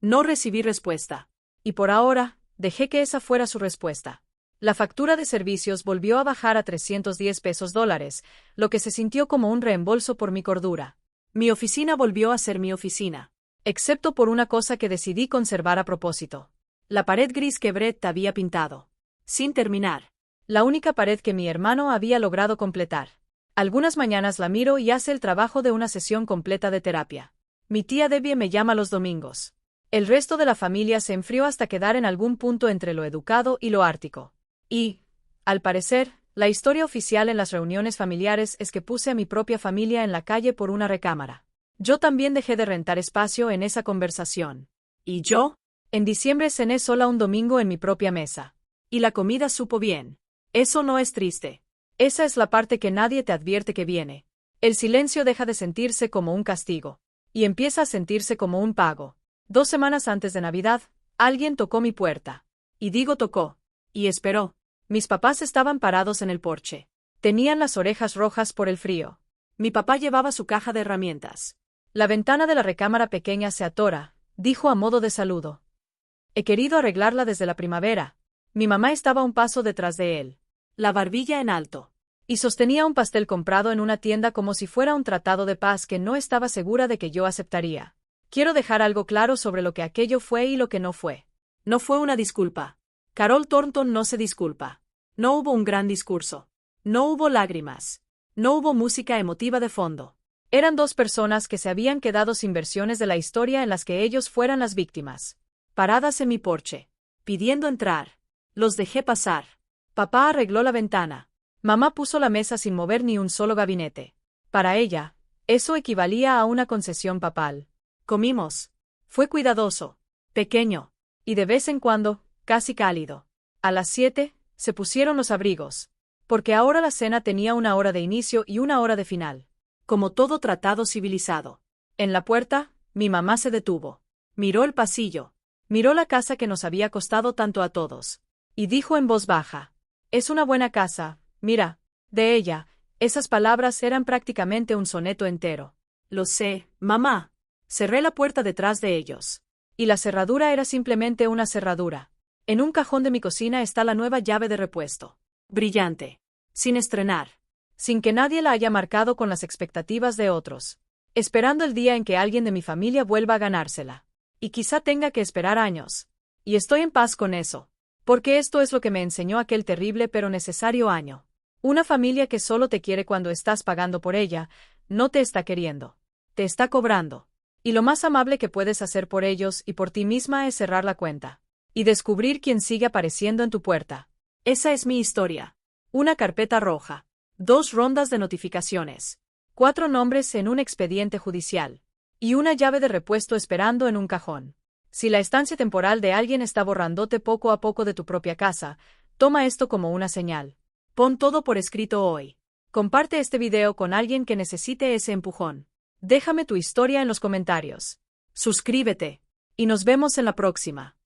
No recibí respuesta. Y por ahora, dejé que esa fuera su respuesta. La factura de servicios volvió a bajar a 310 pesos dólares, lo que se sintió como un reembolso por mi cordura. Mi oficina volvió a ser mi oficina. Excepto por una cosa que decidí conservar a propósito. La pared gris que Brett había pintado. Sin terminar. La única pared que mi hermano había logrado completar. Algunas mañanas la miro y hace el trabajo de una sesión completa de terapia. Mi tía Debbie me llama los domingos. El resto de la familia se enfrió hasta quedar en algún punto entre lo educado y lo ártico. Y, al parecer, la historia oficial en las reuniones familiares es que puse a mi propia familia en la calle por una recámara. Yo también dejé de rentar espacio en esa conversación. ¿Y yo? En diciembre cené sola un domingo en mi propia mesa. Y la comida supo bien. Eso no es triste. Esa es la parte que nadie te advierte que viene. El silencio deja de sentirse como un castigo. Y empieza a sentirse como un pago. 2 semanas antes de Navidad, alguien tocó mi puerta. Y digo tocó. Y esperó. Mis papás estaban parados en el porche. Tenían las orejas rojas por el frío. Mi papá llevaba su caja de herramientas. La ventana de la recámara pequeña se atora, dijo a modo de saludo. He querido arreglarla desde la primavera. Mi mamá estaba un paso detrás de él, la barbilla en alto, y sostenía un pastel comprado en una tienda como si fuera un tratado de paz que no estaba segura de que yo aceptaría. Quiero dejar algo claro sobre lo que aquello fue y lo que no fue. No fue una disculpa. Carol Thornton no se disculpa. No hubo un gran discurso. No hubo lágrimas. No hubo música emotiva de fondo. Eran dos personas que se habían quedado sin versiones de la historia en las que ellos fueran las víctimas. Paradas en mi porche, pidiendo entrar. Los dejé pasar. Papá arregló la ventana. Mamá puso la mesa sin mover ni un solo gabinete. Para ella, eso equivalía a una concesión papal. Comimos. Fue cuidadoso, pequeño, y de vez en cuando, casi cálido. A las 7, se pusieron los abrigos, porque ahora la cena tenía una hora de inicio y una hora de final. Como todo tratado civilizado. En la puerta, mi mamá se detuvo. Miró el pasillo. Miró la casa que nos había costado tanto a todos. Y dijo en voz baja: es una buena casa, mira. De ella, esas palabras eran prácticamente un soneto entero. Lo sé, mamá. Cerré la puerta detrás de ellos. Y la cerradura era simplemente una cerradura. En un cajón de mi cocina está la nueva llave de repuesto. Brillante. Sin estrenar. Sin que nadie la haya marcado con las expectativas de otros. Esperando el día en que alguien de mi familia vuelva a ganársela. Y quizá tenga que esperar años. Y estoy en paz con eso. Porque esto es lo que me enseñó aquel terrible pero necesario año. Una familia que solo te quiere cuando estás pagando por ella, no te está queriendo. Te está cobrando. Y lo más amable que puedes hacer por ellos y por ti misma es cerrar la cuenta. Y descubrir quién sigue apareciendo en tu puerta. Esa es mi historia. Una carpeta roja. 2 rondas de notificaciones. 4 nombres en un expediente judicial. Y una llave de repuesto esperando en un cajón. Si la estancia temporal de alguien está borrándote poco a poco de tu propia casa, toma esto como una señal. Pon todo por escrito hoy. Comparte este video con alguien que necesite ese empujón. Déjame tu historia en los comentarios. Suscríbete. Y nos vemos en la próxima.